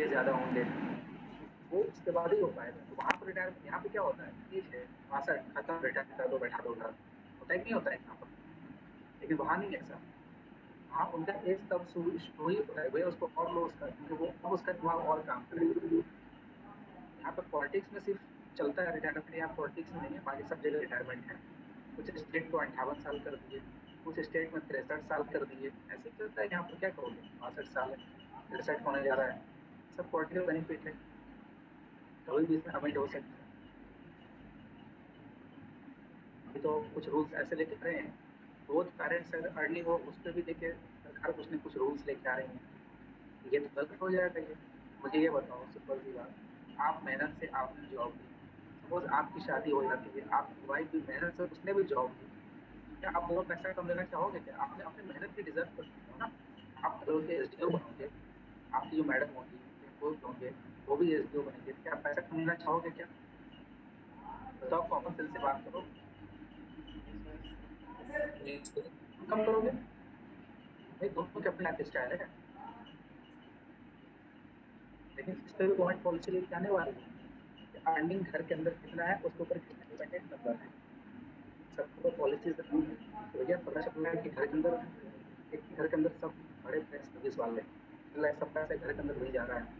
ज़्यादा होंगे, वो उसके बाद ही हो पाएगा। तो वहाँ पर रिटायरमेंट, यहाँ पे क्या होता है, ठीक है, 62 खत्म, रिटायर कर दो, बैठा दो घर। होता है कि नहीं होता है यहाँ पर? लेकिन वहाँ नहीं है ऐसा। हाँ, उनका एज तब शुरू ही होता है, भैया उसको और लो उसका, क्योंकि वो अब उसका दिमाग और काम करेगा। यहाँ पर पॉलिटिक्स में सिर्फ चलता है रिटायरमेंट, यहाँ पॉलिटिक्स में नहीं है, बाकी सब जगह रिटायरमेंट है। कुछ स्टेट को 58 साल कर दिए, कुछ स्टेट में 63 साल कर दिए, ऐसे चलता है। यहाँ पर क्या करोगे, 62 साल है, 63 होने जा रहा है, सब पॉलिटिकल बेनिफिट है, कभी भी इसमें अमेंड हो सकता है। अभी तो कुछ रूल्स ऐसे लेके आ रहे हैं, बोथ पेरेंट्स अगर अर्निंग हो उस पर भी देखिए सरकार कुछ न कुछ रूल्स लेके आ रही है। ये तो गलत हो जाएगा ये। मुझे ये बताओ सिंपल सी बात, आप मेहनत से आपने जॉब ली, सपोज आपकी शादी हो जाती है, आपकी वाइफ भी मेहनत से उसने भी जॉब ली, क्या आप दोनों पैसा कम लेना चाहोगे? क्या आपने अपनी मेहनत की डिजर्व करते हो ना? आप कल के एसडीओ बनोगे, आपकी जो मैडम होगी या कोई होंगे, वो भी एसडीओ बनेंगे, क्या आप पैसा कम लेना चाहोगे क्या? बताओ, कॉमन सेंस से बात करो। जी सर। कम करोगे भाई, दोनों के अपने लाइफ स्टाइल है। लेकिन इस पर भी गवर्नमेंट पॉलिसी लेके आने वाली है, अर्निंग घर के अंदर कितना है उसके ऊपर कितना डिपेंडेंट नंबर है। सबको पॉलिसीज रखनी है तो भैया पता चल रहा है कि घर के अंदर, एक घर के अंदर सब बड़े बड़े सर्विस वाले, सब पैसे घर के अंदर वही जा रहा है।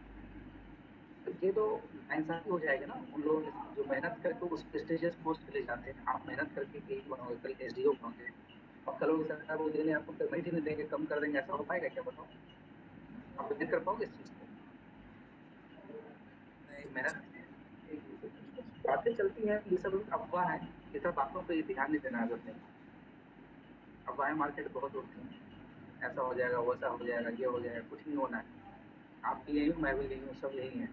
तो ये तो नाइंसाफी हो जाएगा ना उन लोगों के साथ जो मेहनत करके उस प्रेस्टिजियस पोस्ट पे ले जाते हैं। आप मेहनत करके एडी बनोगे, कल एसडीओ बनोगे, और कल वो सरकार वो देने आपको पेमेंट ही नहीं देंगे, कम कर देंगे, ऐसा हो पाएगा क्या बताओ? आप वेट कर पाओगे इस चीज को? नहीं तो मेहनत, कुछ कुछ बातें चलती हैं, ये सब अफवाह है, ये सब बातों पर ध्यान नहीं देना जरूरत नहीं। अफवाहें मार्केट बहुत उड़ती हैं, ऐसा हो जाएगा, वैसा हो जाएगा, ये हो जाएगा, कुछ नहीं होना है। आप भी यही हो, मैं भी यही हूँ, सब यही है।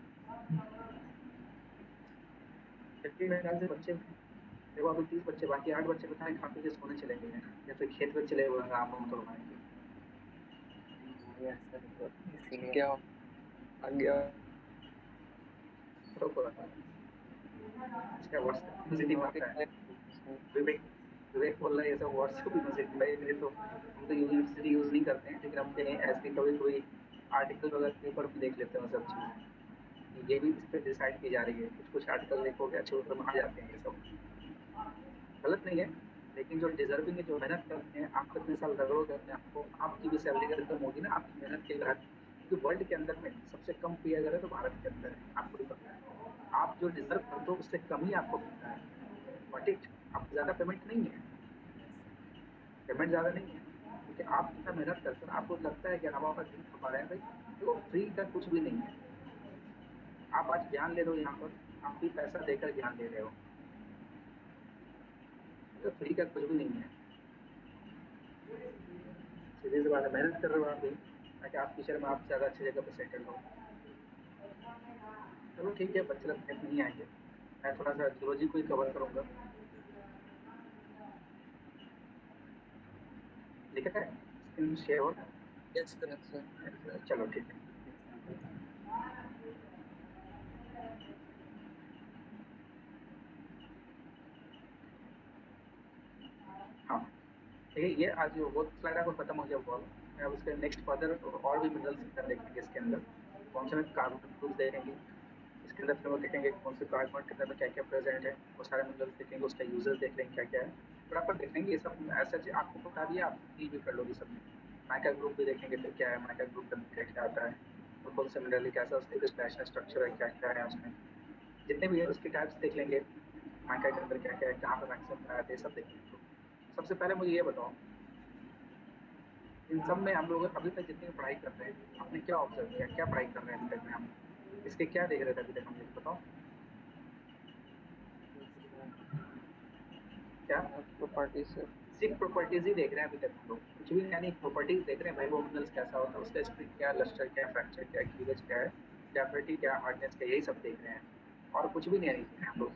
जबकि मेरे ख्याल से बच्चे, देखो अभी 30 बच्चे बाकी, 8 बच्चे बताए खा पी के सोने चले गए हैं, या फिर खेत में चले हुए हैं आम आम तोड़वाएंगे। यस सर, तो इसीलिए क्या आ गया। तो इसका व्हाट्सएप यूनिवर्सिटी नौकरी मांगता है। सर। विवेक, विवेक बोल रहा है ये सब व्हाट्सएप यूनिवर्सिटी भाई, मेरे तो हम तो यूनिवर्सिटी यूज नहीं करते हैं, लेकिन हम कहीं ऐसे कभी कोई आर्टिकल वगैरह पेपर में देख लेते हैं सब चीजें। ये भी इस पर डिसाइड की जा रही है, कुछ कुछ आर्टिकल देखोगे अच्छे पेपर में आ जाते हैं ये सब। गलत नहीं है, लेकिन जो डिजर्विंग है, जो मेहनत करते हैं, आप इतने साल रगड़ोगे अपने आप को, आपकी भी सैलरी अगर कम होगी ना आपकी मेहनत के घर, क्योंकि वर्ल्ड के अंदर में सबसे कम पे अगर है तो भारत के अंदर है, आपको भी पता है। आप जो डिजर्व करते हो उससे कम ही आपको मिलता है, बट इट आपको ज्यादा पेमेंट नहीं है, पेमेंट ज्यादा नहीं है, क्योंकि आप इतना मेहनत करते हो, आपको लगता है कि हम आपका दिन खपा रहे हैं भाई। देखो फ्री का कुछ भी नहीं है। आप आज ज्ञान ले रहे हो यहाँ पर, आप भी पैसा देकर ज्ञान ले रहे हो, तो फ्री का कुछ भी नहीं है। सीधी सी बात है, मेहनत कर रहे हो आप भी, ताकि आप फ्यूचर में आप ज्यादा अच्छी जगह पर सेटल हो। चलो ठीक है, बच्चे लोग तक नहीं आएंगे, मैं थोड़ा सा जियोलॉजी को ही कवर करूंगा। ठीक है, स्क्रीन शेयर हो रहा यस सर। है? चलो ठीक है। हाँ ठीक है, ये आज वो स्लाइड आपको खत्म हो गया वो वाला। अब इसके नेक्स्ट फर्दर और भी मिनरल्स देखेंगे इसके अंदर, कौन से में कार्बन ग्रुप देखेंगे इसके अंदर, फिर वो देखेंगे कौन से कार्बन के अंदर में क्या क्या प्रेजेंट है, वो सारे मिनरल्स देखेंगे, उसका यूजेस देख लेंगे क्या क्या है, प्रॉपर देखेंगे ये सब। ऐसा आपको बता दिया, आप डील भी कर लोगे सब में। माइका ग्रुप भी देखेंगे, फिर क्या है माइका ग्रुप के अंदर क्या क्या आता है, तो कौन सा मिनरल कैसा, उसके स्पेशल स्ट्रक्चर है, क्या क्या है उसमें, जितने भी है उसके टाइप्स देख लेंगे। माइका के अंदर क्या क्या है, कहाँ पे मैक्सिमम पाया जाता है, सब देखेंगे। तो सबसे पहले मुझे ये बताओ, इन सब में हम लोग अभी तक जितनी पढ़ाई कर रहे हैं, आपने क्या ऑब्जर्व किया, क्या पढ़ाई कर रहे हैं अभी तक में हम, इसके क्या देख रहे थे अभी तक हम, ये बताओ क्या? Property sir. सिर्फ प्रॉपर्टीज ही देख रहे हैं अभी तक हम लोग, कुछ भी यानी प्रॉपर्टीज देख रहे हैं भाई, वो मिनरल्स कैसा होता है, उसका स्ट्रिंग क्या, लस्टर क्या, फ्रैक्चर क्या, क्लीवेज क्या है, डैफिनिटी क्या, हार्डनेस क्या, यही सब देख रहे हैं, और कुछ भी नहीं देख रहे हैं हम लोग।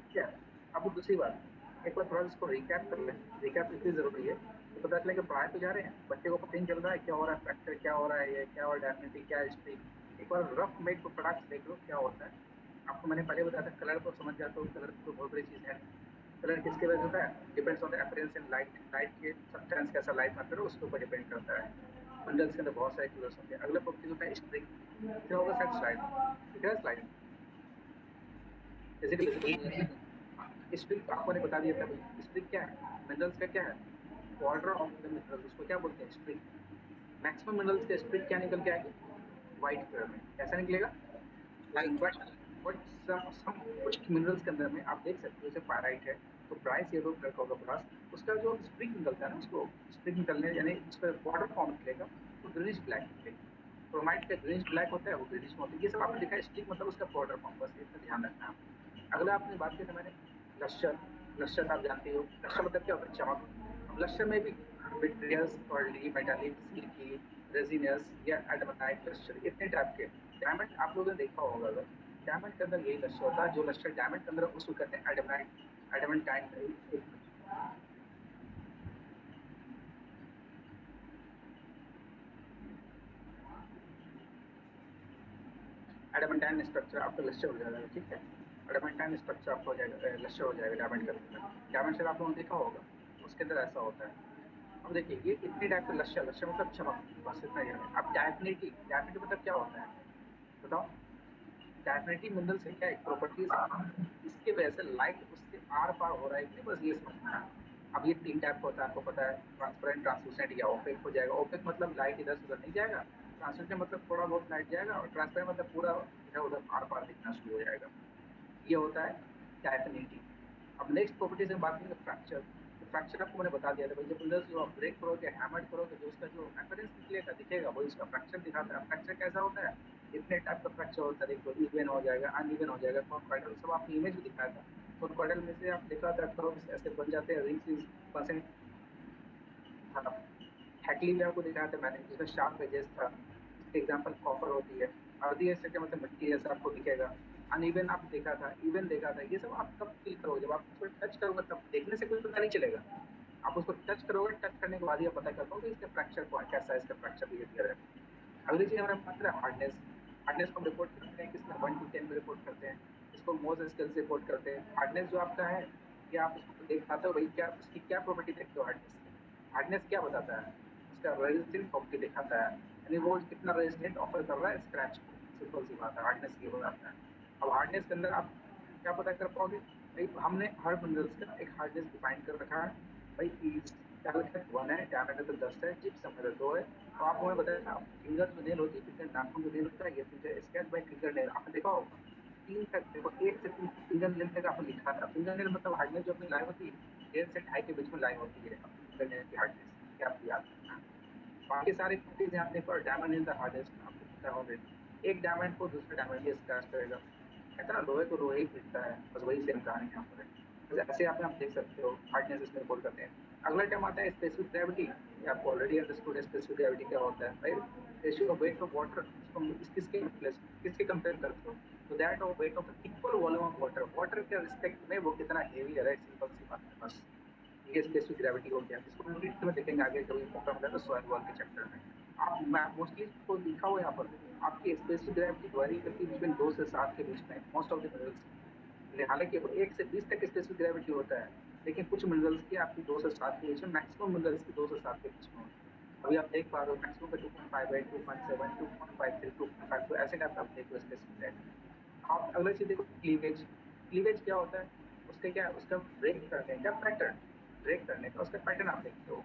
ठीक है। अब दूसरी बात, एक बार थोड़ा इसको रिकैप कर लें। रिकैप इसलिए जरूरी है कि पता चले कि पढ़ाई तो जा रहे हैं, बच्चे को पता नहीं चल रहा है क्या हो रहा है, फ्रैक्चर क्या हो रहा है, ये क्या, और डेफिनेटली क्या स्ट्रिंग। एक बार रफ मेड प्रोडक्ट्स देख लो क्या होता है। आपको मैंने पहले बताया था, कलर को समझ जाते हो, कलर तो बहुत बड़ी चीज है नहीं। कलर किसके वजह होता है, depends on the appearance in light, light के सब्सटेंस कैसा लाइट में है उसके ऊपर डिपेंड करता है। मिनरल्स के अंदर बहुत सारे कलर्स होते हैं। अगला प्रॉपर्टी होता है स्प्रिंग, दिख रहा होगा शायद स्लाइड, दिख रहा है स्लाइड, फिजिकल विजिबल। स्प्रिंग आपको ने बता दिया था भाई, स्प्रिंग क्या है, मिनरल्स का क्या है, ऑर्डर ऑफ द मिनरल्स, उसको क्या बोलते हैं, स्प्रिंग। मैक्सिमम मिनरल्स के स्प्रिंग क्या निकल के आएगी, व्हाइट कलर में, कैसा निकलेगा, बट सम कुछ मिनरल्स के अंदर में आप देख सकते हो, जैसे पायराइट है तो ब्राइट येलो कलर का होगा ब्रास, उसका जो स्प्रिंग निकलता है ना, उसको स्प्रिंग निकलने यानी उसका बॉर्डर फॉर्म निकलेगा तो ग्रीनिश ब्लैक निकलेगा। क्रोमाइट का ग्रीनिश ब्लैक होता है, वो ग्रीनिश में होता है। ये सब आपने देखा है, स्प्रिंग मतलब उसका बॉर्डर फॉर्म, बस इतना ध्यान रखना है आपको। अगला आपने बात की थी मैंने, लश्चर, लश्चर आप जानते हो, लश्चर मतलब क्या होता है, चमक। अब लश्चर में भी vitreous, pearly, metallic, silky, resinous या एडमंडाइट लश्चर, इतने टाइप के। डायमंड आप लोगों ने देखा होगा, अगर डायमंड के अंदर यही लश्चर होता है, जो लश्चर डायमंड के अंदर उसको कहते हैं एडमंडाइट, एडमंडाइट। एडामेंटाइन स्ट्रक्चर आपका लश्चर हो जाएगा, ठीक है। एडामेंटाइन स्ट्रक्चर आपका हो जाएगा, लश्चर हो जाएगा डायमंड के अंदर। डायमंड से आप लोगों ने देखा होगा, उसके अंदर ऐसा होता है। अब देखिए ये इतने टाइप का लश्चर, लश्चर मतलब चमक, बस इतना ही है। अब डायफिनिटी, डायफिनिटी मतलब क्या होता है, बताओ। डायफिनिटी मिनरल से क्या एक प्रॉपर्टीज है, इसके वजह से लाइट उससे आर पार हो रहा है कि नहीं, बस ये समझना है। अब ये तीन टाइप का होता है, आपको पता है, ट्रांसपेरेंट, ट्रांसलूसेंट या ओपेक हो जाएगा। ओपेक मतलब लाइट इधर से उधर नहीं जाएगा, ट्रांसलूसेंट मतलब थोड़ा बहुत लाइट जाएगा, और ट्रांसपेरेंट मतलब पूरा इधर उधर आर पार दिखना शुरू हो जाएगा। ये होता है डायफिनिटी। अब नेक्स्ट प्रॉपर्टी से बात करेंगे फ्रैक्चर। तो फ्रैक्चर आपको मैंने बता दिया था भाई, जब मिनरल्स जो आप ब्रेक करोगे, हैमर करोगे, जो उसका जो अपीयरेंस निकलेगा, दिखेगा, वही उसका फ्रैक्चर दिखाता है। फ्रैक्चर कैसा होता है, इतने टाइप का फ्रैक्चर होता है, देखो इवन हो जाएगा, अनइवन हो जाएगा, कॉन्क्वाइडल, सब आपने इमेज में दिखाया था। कॉन्क्वाइडल में से आप देखा था कर्व्स ऐसे बन जाते हैं, रिंग्स परसेंट था। हैकली में आपको दिखाया था मैंने, जिसमें शार्प एजेस था, इसके एग्जांपल कॉपर होती है। अर्दी एज का मतलब मिट्टी जैसा आपको दिखेगा। अनइवन आप देखा था, इवन देखा था। ये सब आप कब फील करोगे, जब आप उसको टच करोगे, तब देखने से कुछ पता नहीं चलेगा। आप उसको टच करोगे, टच करने के बाद ही आप पता कर पाओगे इसका फ्रैक्चर कैसा है, इसका फ्रैक्चर बिहेवियर है। अगली चीज हमारे पास है हार्डनेस। हार्डनेस को हम रिपोर्ट करते हैं किसमें, 1 to 10 में रिपोर्ट करते हैं। इसको मोज स्केल से रिपोर्ट करते हैं। हार्डनेस जो आपका है, ये आप उसको देख पाते हो भाई, क्या उसकी क्या प्रॉपर्टी देखते हो हार्डनेस की। हार्डनेस क्या बताता है, उसका रेजिस्टेंट प्रॉपर्टी दिखाता है, यानी वो कितना रेजिस्टेंट ऑफर कर रहा है स्क्रैच को। सिंपल सी बात है, हार्डनेस ये बताता है। अब हार्डनेस के अंदर आप क्या पता कर पाओगे भाई, हमने हर मिनरल्स का एक हार्डनेस डिफाइन कर रखा है भाई। कैलकुलेट 1 है, डायमीटर तो 10 है, जिप्सम है 2 है। तो आप हमें बताया ना, फिंगर जो नेल होती है, फिंगर नाखून जो नेल होता है, ये finger sketch by finger nail, आपने देखा होगा। 3 तक देखो, 1 से 3 फिंगर नेल तक आपने लिखा था। फिंगर नेल मतलब हार्डनेस जो अपनी लाइन होती है, 1.5 से 2.5 के बीच में लाइन होती है अपनी फिंगर नेल की हार्डनेस, ये आपको याद रखना है। बाकी सारी चीजें आपने पर डायमंड इन द हार्डेस्ट आपको पता होगा। एक डायमंड को दूसरे डायमंड ये स्क्रैच करेगा, कहता है ना, लोहे को लोहे ही पीटता है, बस वही सेम कहानी यहाँ पर है। बस ऐसे आप देख सकते हो, हार्डनेस इसमें रिपोर्ट करते हैं। अगला टर्म आता है स्पेसिफिक ग्रेविटी। ये आपको ऑलरेडी अंडरस्टूड है, स्पेसिफिक ग्रेविटी क्या होता है भाई, ratio of weight of water. इसको हम किसके कंपेयर करते हो, तो that of weight of equal volume of water. Water के रिस्पेक्ट में वो कितना हेवी है, सिंपल सी बात है बस। ये स्पेसिफिक ग्रेविटी हो गया, इसको हम डिटेल में देखेंगे आगे, कभी मौका मिला तो सॉइल वॉल के चैप्टर में। आप मोस्टली को लिखा हुआ यहाँ पर, आपकी स्पेसिफिक ग्रेविटी वेरी करती है बिटवीन 2 से 7 के बीच में, मोस्ट ऑफ द मिनरल्स की। हालांकि 1 से 20 तक स्पेसिफिक ग्रेविटी होता है, लेकिन कुछ मिनरल्स की आपकी 2 से 7 के बीच में, मैक्सिमम मिनरल्स की 2 से 7 के बीच में होती है। अभी आप देख पा रहे हो मैक्सिमम पे 2.5 है, 2.7, 2.53, 2.5, तो ऐसे टाइप का आप देख रहे हो स्पेसिफिक ग्रेविटी। आप अगला चीज देखो, क्लीवेज। क्लीवेज क्या होता है, उसका क्या है, उसका ब्रेक करने का पैटर्न, ब्रेक करने का उसका पैटर्न आप देखते हो।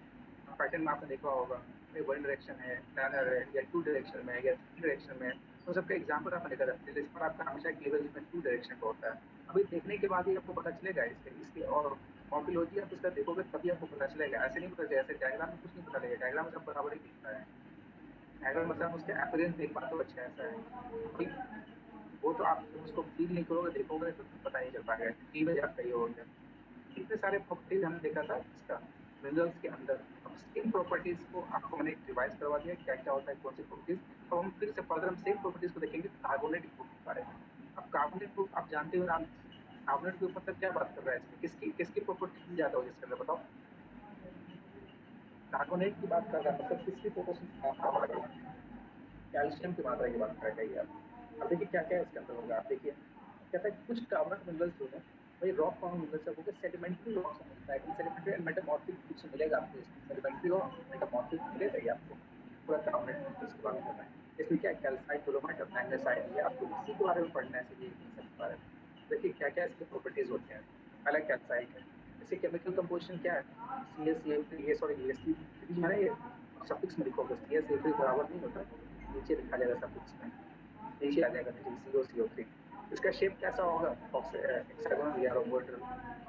पैटर्न में आपने देखा होगा, वन डायरेक्शन है, प्लानर है, या 2 डायरेक्शन में, या 3 डायरेक्शन में। तो सबका एग्जाम्पल आपने देखा था, इस पर आपका हमेशा क्लीवेज में 2 डायरेक्शन का होता है। अभी देखने के बाद ही आपको पता चलेगा इसके इसके और मॉर्फोलॉजी आप इसका देखोगे तभी आपको पता चलेगा, ऐसे नहीं पता चलेगा, ऐसे डायग्राम में कुछ नहीं पता लगेगा, डायग्राम में सब बराबर ही दिखता है। डायग्राम मतलब उसके अपीयरेंस देख पाते हो, अच्छा ऐसा है भाई। वो तो आप जब उसको फील नहीं करोगे, देखोगे तो पता नहीं चल पाएगा, क्लीवेज आपका ये हो गया। इतने सारे प्रॉपर्टीज हमने देखा था इसका, मिनरल्स के अंदर। अब सेम प्रॉपर्टीज को आपको मैंने रिवाइज करवा दिया, क्या क्या होता है, कौन सी प्रॉपर्टीज। अब हम फिर से फर्दर हम सेम प्रॉपर्टीज को देखेंगे कार्बोनेट ग्रुप के बारे में। अब कार्बोनेट ग्रुप आप जानते हो नाम, कार्बोनेट ग्रुप मतलब क्या बात कर रहा है इसमें, किसकी किसकी प्रॉपर्टी ज्यादा होगी इसके अंदर, बताओ। कार्बोनेट की बात कर रहा है, मतलब किसकी प्रॉपर्टी, कैल्शियम की मात्रा की बात कर रही है आप। अब देखिए क्या क्या इसके अंदर होगा, आप देखिए कहता है कुछ कार्बोनेट मिनरल्स जो है वही रॉक फॉर्म मिनरल्स है, वो सेडिमेंट्री रॉक से मिलता है। सेडिमेंट्री एंड मेटामॉर्फिक कुछ मिलेगा आपको इसमें, सेडिमेंट्री और मेटामॉर्फिक मिलेगा ही आपको। पूरा कार्बोनेट उसकी बात कर रहे हैं। इसमें क्या कैल्साइट, डोलोमाइट और मैग्नेसाइट, ये आपको इसी के बारे में पढ़ना है, इसीलिए इन सब के बारे में। देखिए क्या-क्या इसके प्रॉपर्टीज़ होते हैं। पहला कैल्साइट है, इसकी केमिकल कंपोजिशन क्या है? CaCl3, ये सॉरी Cs3 मैंने ये सफिक्स में लिखोगे, CaCl3 बराबर नहीं होता, नीचे लिखा जाएगा सफिक्स में, नीचे आ जाएगा CoCO3। इसका शेप कैसा होगा? हेक्सागोनल या रोम्बोइडल।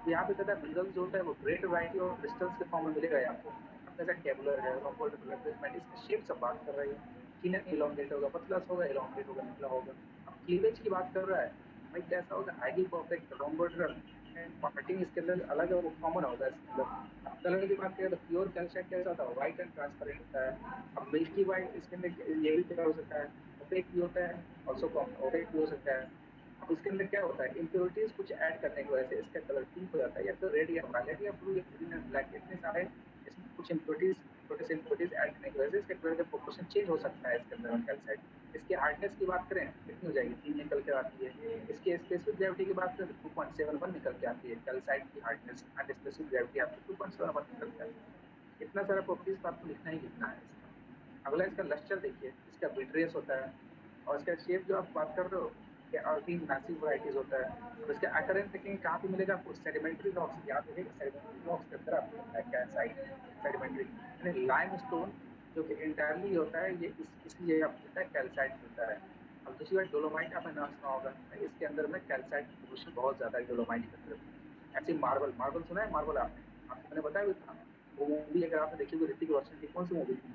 तो यहाँ पे कहता है मिनरल जो होता है वो ग्रेट वैरायटी और क्रिस्टल्स के फॉर्म में मिलेगा आपको। अब जैसा टेबुलर है, रोम्बोइडल है, प्रिज्मेटिक, इसके शेप से बात कर रही है। थिन इलोंगेट होगा, पतला होगा, इलोंगेट होगा, निकला होगा। अब क्लीवेज की बात कर रहा है, भाई कैसा होगा? हाईली परफेक्ट रोम्बोइडल एंड पार्टिंग इसके अंदर अलग है, वो कॉमन होगा इसके अंदर। अब कलर की बात करें तो प्योर कैल्साइट कैसा होता है? व्हाइट एंड ट्रांसपेरेंट होता है। अब मिल्की व्हाइट इसके अंदर ये भी कलर हो सकता है, ओपेक भी होता है, ऑल्सो ओपेक भी हो सकता है। अब इसके अंदर क्या होता है? इम्प्योरिटीज कुछ ऐड करने की वजह से इसका कलर पिंक हो जाता है, या तो रेड या वायलेट या ब्लू या ग्रीन एंड ब्लैक, इतने सारे इसमें कुछ इम्प्योरिटीज, छोटे से इम्प्योरिटीज ऐड करने की वजह से इसका कलर का प्रोपोर्शन चेंज हो सकता है इसके अंदर कैल्साइट। इसकी हार्डनेस की बात करें कितनी हो जाएगी? 3 निकल के आती है। इसकी स्पेसिफिक ग्रेविटी की बात करें तो 2.71 निकल के आती है कैल्साइट की हार्डनेस, एंड स्पेसिफिक ग्रेविटी आपकी 2.71 निकल के आती है। इतना सारा प्रॉपर्टीज तो आपको लिखना ही लिखना है इसका। अगला इसका लस्टर देखिए, इसका बिटरेस होता है, और इसका शेप जो आप बात कर रहे हो कि अर्थिंग मैसिव वैराइटीज होता है। और इसका अकरेंस देखेंगे कहाँ पे मिलेगा आपको? सेडिमेंट्री रॉक्स, याद रखिएगा सेडिमेंट्री रॉक्स के अंदर आपको मिलता है कैल्साइट। सेडिमेंट्री यानी लाइमस्टोन जो कि इंटायरली होता है, ये इसलिए आपको मिलता है कैल्साइट मिलता है। अब दूसरी बात डोलोमाइट आपने नाम सुना होगा, इसके अंदर में कैल्साइट पोर्शन बहुत ज्यादा है डोलोमाइट के अंदर में। ऐसे मार्बल, मार्बल सुना है? मार्बल आपने, आपको मैंने बताया भी था, वो मूवी अगर आपने देखी होगी ऋतिक रोशन की, कौन सी मूवी थी?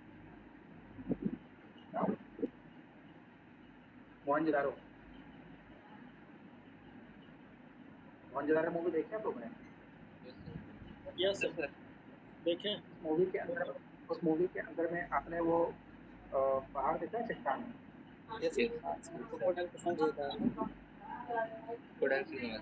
मोहनजोदारो। मोहनजोदारो मूवी देखे आप लोगों ने? यस सर, देखें। उस मूवी के अंदर में आपने वो पहाड़ देखा है, चट्टान? Yes yes sir. जी था। कोडाल सिनेमा।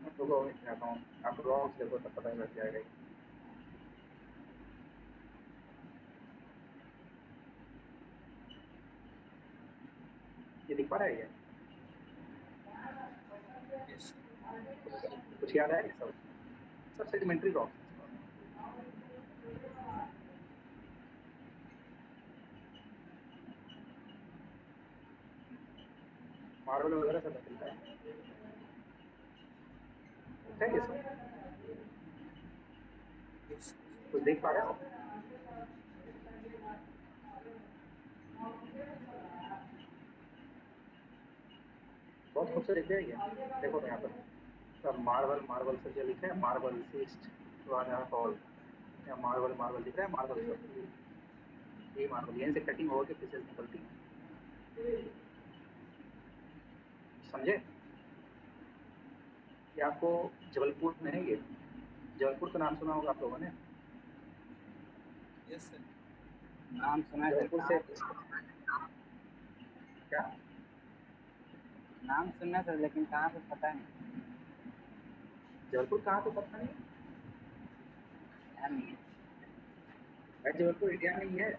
मैं लोगों में दिखाता हूँ, आप रॉक्स देखो तो पता लग जाएगा। ये दिख पा रहा है ये? यस कुछ याद है सब? सब सेडिमेंट्री रॉक्स। मार्बल वगैरह सब मिलता है, ठीक है ये सब? यस कुछ देख पा रहे हो? बहुत खूबसूरत है ये, देखो यहाँ पर सब मार्बल, मार्बल से जो लिखा है मार्बल सीस्ट हॉल, या मार्बल, मार्बल दिख रहा है, मार्बल सब, ये मार्बल यहीं से कटिंग होकर पीसेस निकलती है, समझे? ये आपको जबलपुर में है ये, जबलपुर का नाम सुना होगा आप लोगों ने? Yes sir. नाम सुना है सर, जबलपुर से कहाँ? क्या? नाम सुना है सर, लेकिन कहाँ पे पता नहीं। जबलपुर कहाँ पे पता नहीं? ध्यान नहीं है। भाई जबलपुर इंडिया में ही है।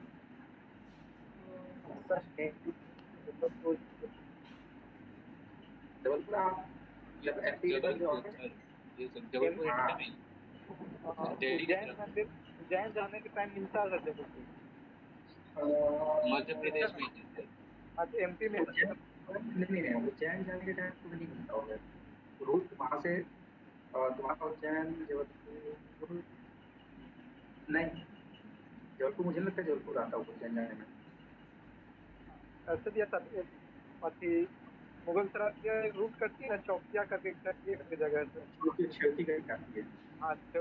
सर जबलपुर। जबलपुर आप जब एमपी की तरफ जबलपुर जाओगे, सर, ये सब जबलपुर हाँ, इंडिया में ही है, दिल्ली की उज्जैन तरफ। मंदिर, उज्जैन जाने के टाइम मिलता है सर जबलपुर। मध्य प्रदेश में ही है सर। अच्छा, एमपी में है उज्जैन सर। नहीं नहीं, उज्जैन जाने के टाइम तो नहीं मिलता होगा रूट वहां से, तुम्हारा उज्जैन जबलपुर नहीं, जबलपुर मुझे नहीं लगता जबलपुर आता होगा उज्जैन जाने में। ऐसे दिया था अथी, मुगल सराय से रूट करती है ना, चौकिया करके जगह है सर। छेवती का ही आती है। हाँ अच्छा।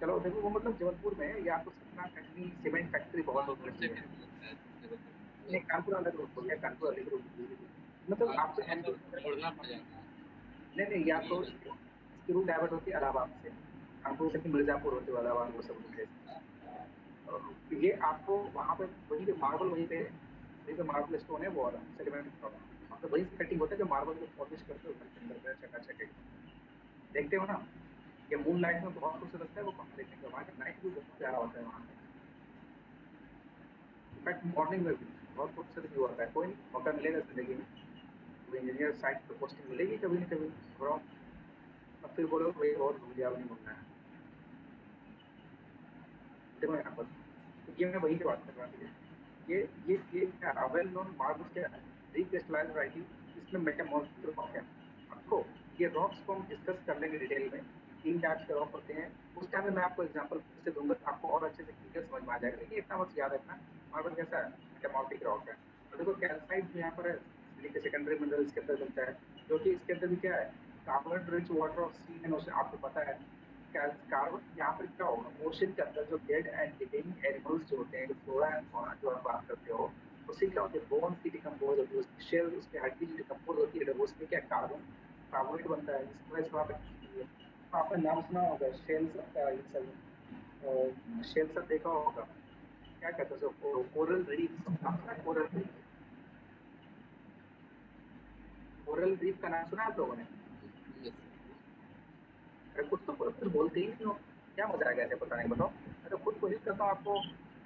चलो देखो वो मतलब जबलपुर में है, या तो सतना कटनी सीमेंट फैक्ट्री बहुत कानपुर होती से है। भी मिल सकता है जबलपुर। नहीं कानपुर अलग रूट हो गया, कानपुर अलग रूट हो गया। मतलब कानपुर आपको से एमपी, मतलब छोड़ना पड़ जाता है, नहीं नहीं, या तो इसलिए। इसकी रूट डाइवर्ट होती है इलाहाबाद से, कानपुर से फिर मिर्जापुर होते हुए इलाहाबाद, वो सब रूट है। तो ये आपको वहां पे वहीं पे मार्बल, वहीं पे मार्बल स्टोन है वो वाला सेडिमेंट रॉक, मतलब वहीं से कटिंग होता है जो मार्बल को पॉलिश करते हो घर के अंदर में चकाचक एकदम, देखते हो ना? ये मून लाइट में बहुत खूबसूरत लगता है वो पहाड़ देखने का, वहाँ का नाइट व्यू बहुत प्यारा होता है वहाँ का। इनफैक्ट मॉर्निंग में भी बहुत खूबसूरत व्यू आता है। कोई नहीं, मौका मिलेगा जिंदगी में, कोई इंजीनियर साइट पे पोस्टिंग मिलेगी कभी ना कभी, घबराओ। अब फिर बोलो भाई बहुत भूल गया, नहीं बोलना है। देखो यहाँ पर, तो ये मैं वही की बात कर रहा था। ये क्या वेल नोन मार्बल्स क्या है, रिक्रिस्टलाइज्ड राइटिंग, इसमें मेटामॉर्फिक रॉक है। आपको ये रॉक्स को हम डिस्कस कर लेंगे डिटेल में, 3 टाइप्स के रॉक होते हैं। उस टाइम में मैं आपको एग्जांपल फिर से दूंगा, तो आपको और अच्छे से क्लियर समझ में आ जाएगा। लेकिन इतना बस याद रखना, मार्बल कैसा है, मेटामॉर्फिक रॉक है। और देखो कैल्साइट जो यहाँ पर है, सिलिका सेकेंडरी मिनरल इसके अंदर मिलता है, जो कि इसके अंदर भी क्या है, carbonate rich water of sea and ocean. आपको पता है कार्बन यहाँ पर क्या होगा, ओशन के अंदर जो डेड एंड लिविंग एनिमल्स जो होते हैं, जो फ्लोरा एंड फौना जो आप बात करते हो, उससे क्या होती है, बोन्स की डिकम्पोज होती है, उसकी शेल, उसकी हड्डी जो डिकम्पोज होती है, उसमें क्या कार्बन कार्बोनेट बनता है, जिसकी वजह से वहाँ पे होती है। तो आपने नाम सुना होगा शेल सब का, ये सब शेल सब देखा होगा, क्या कहते हैं उसको, कोरल रीफ। नाम सुना है कोरल रीफ? कोरल रीफ का नाम सुना है आप लोगों ने? यस अरे कुछ तो कुछ बोलते ही नहीं हो, क्या मजा आएगा ऐसे बताने में, बताओ। मैं तो खुद कोशिश करता हूँ आपको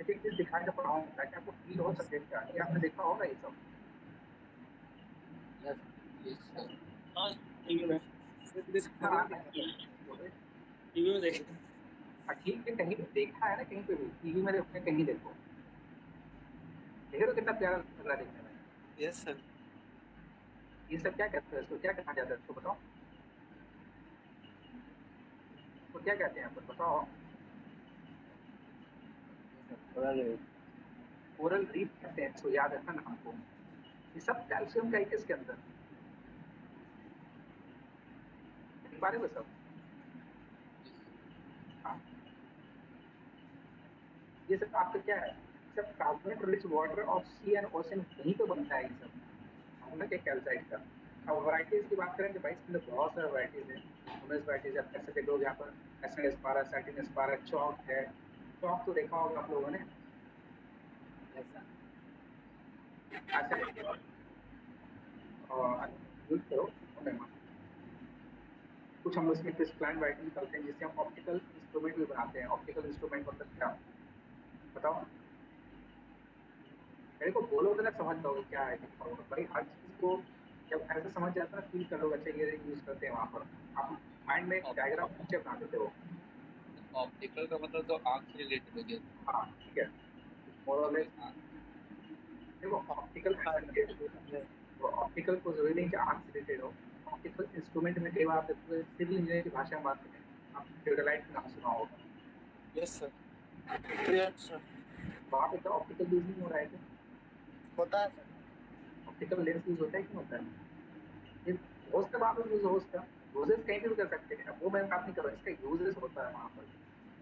एक एक चीज दिखा के पढ़ाऊँ, ताकि आपको फील हो सब्जेक्ट का। ये आपने देखा होगा ये सब? Yes yes sir. हाँ, टीवी में हाँ देखा था। टीवी में देख ठीक है, कहीं भी देखा है ना, कहीं पे भी टीवी में देखो, कहीं देखो, देखे तो कितना प्यारा लग रहा है देखने में। Yes sir. ये सब क्या कहते हैं, इसको क्या कहा जाता है, इसको बताओ, इसको क्या कहते हैं, आप बताओ। कोरल रीफ कहते हैं इसको, याद रखना नाम को। ये सब कैल्शियम का है इसके अंदर, देख पा रहे हो सब? हाँ, ये सब आपका क्या है, सब carbonate rich water of sea and ocean, यहीं पे बनता है ये सब, हमने क्या कैल्साइट का। अब वैरायटीज की बात करेंगे भाई, इसके अंदर बहुत सारे वैरायटीज है, उन्नीस वैरायटीज आप कह सकते हो। यहाँ पर एसन एस्पारा, सैटिन एस्पारा, चौक है। चौक तो देखा होगा आप लोगों ने। Yes sir. अच्छा, और यूज करो उन्हें। कुछ हम उसमें क्रिस्टलाइन राइटिंग निकलते हैं, जिससे हम ऑप्टिकल इंस्ट्रूमेंट भी बनाते हैं। ऑप्टिकल इंस्ट्रूमेंट मतलब क्या, बताओ मेरे को, बोलोगे ना समझ पाओगे क्या है, क्या होगा भाई। हर चीज को जब ऐसे समझ जाता है ना, फील कर लोगे, अच्छा ये यूज करते हैं वहां पर, आप माइंड में एक डायग्राम पिक्चर बना देते हो। ऑप्टिकल का मतलब तो आंख से रिलेटेड हो गया। हाँ ठीक है, मोरलेस। देखो ऑप्टिकल ऐसा नहीं है, तो ऑप्टिकल को जरूरी नहीं कि आंख से रिलेटेड हो। ऑप्टिकल इंस्ट्रूमेंट में कई बार आप देखोगे, सिविल इंजीनियर की भाषा में बात करें, आप थियोडोलाइट का नाम सुना होगा। Yes sir. Yes sir. वहां पे तो ऑप्टिकल यूज नहीं हो रहा है क्या? होता है सर। ऑप्टिकल लेंस यूज होता है कि नहीं होता है? ये होस्ट का बात यूज होस्ट का यूजेस कहीं भी कर सकते हैं, अब वो मैं बात नहीं कर रहा, इसका यूजेस होता है वहां पर।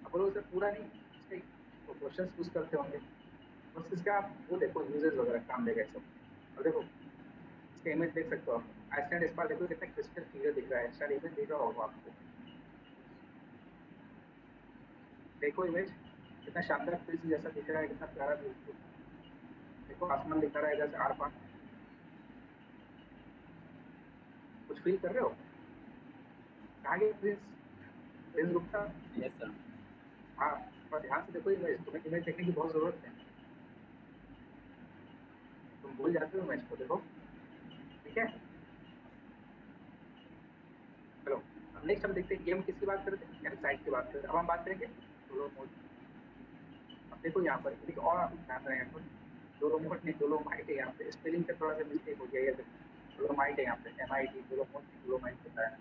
अब लोग उसे पूरा नहीं, इसके प्रोपोर्शंस यूज करते होंगे, बस इसका आप वो देखो यूजेस वगैरह काम देगा ये सब। और देखो इसका इमेज देख सकते हो आप, आइसलैंड इस बार देखो कितना क्रिस्टल क्लियर दिख रहा है, शायद इमेज दिख रहा होगा आपको। देखो इमेज, कितना शानदार प्रिज्म जैसा दिख रहा है, कितना प्यारा ब्यूटीफुल। देखो आसमान दिखा रहा है इधर से आर पार, कुछ फील कर रहे हो? कहाँ गए Prince, Prince Gupta? Yes sir. हाँ, और ध्यान से देखो इमेज, तुम्हें इमेज देखने की बहुत जरूरत है, तुम भूल जाते हो इमेज को, देखो। ठीक है, चलो अब नेक्स्ट हम देखते हैं, गेम किसकी बात करते हैं, कैल्साइट की बात करते हैं। अब हम बात करेंगे डोलोमाइट। अब देखो यहाँ पर एक और आप ध्यान रहे हैं, यहाँ पर डोलोमाइट नहीं, डोलोमाइट है, यहाँ पे स्पेलिंग का थोड़ा सा मिस्टेक हो गया, ये देखो डोलोमाइट है यहाँ पे, MIT, डोलोमाइट डोलोमाइट होता है,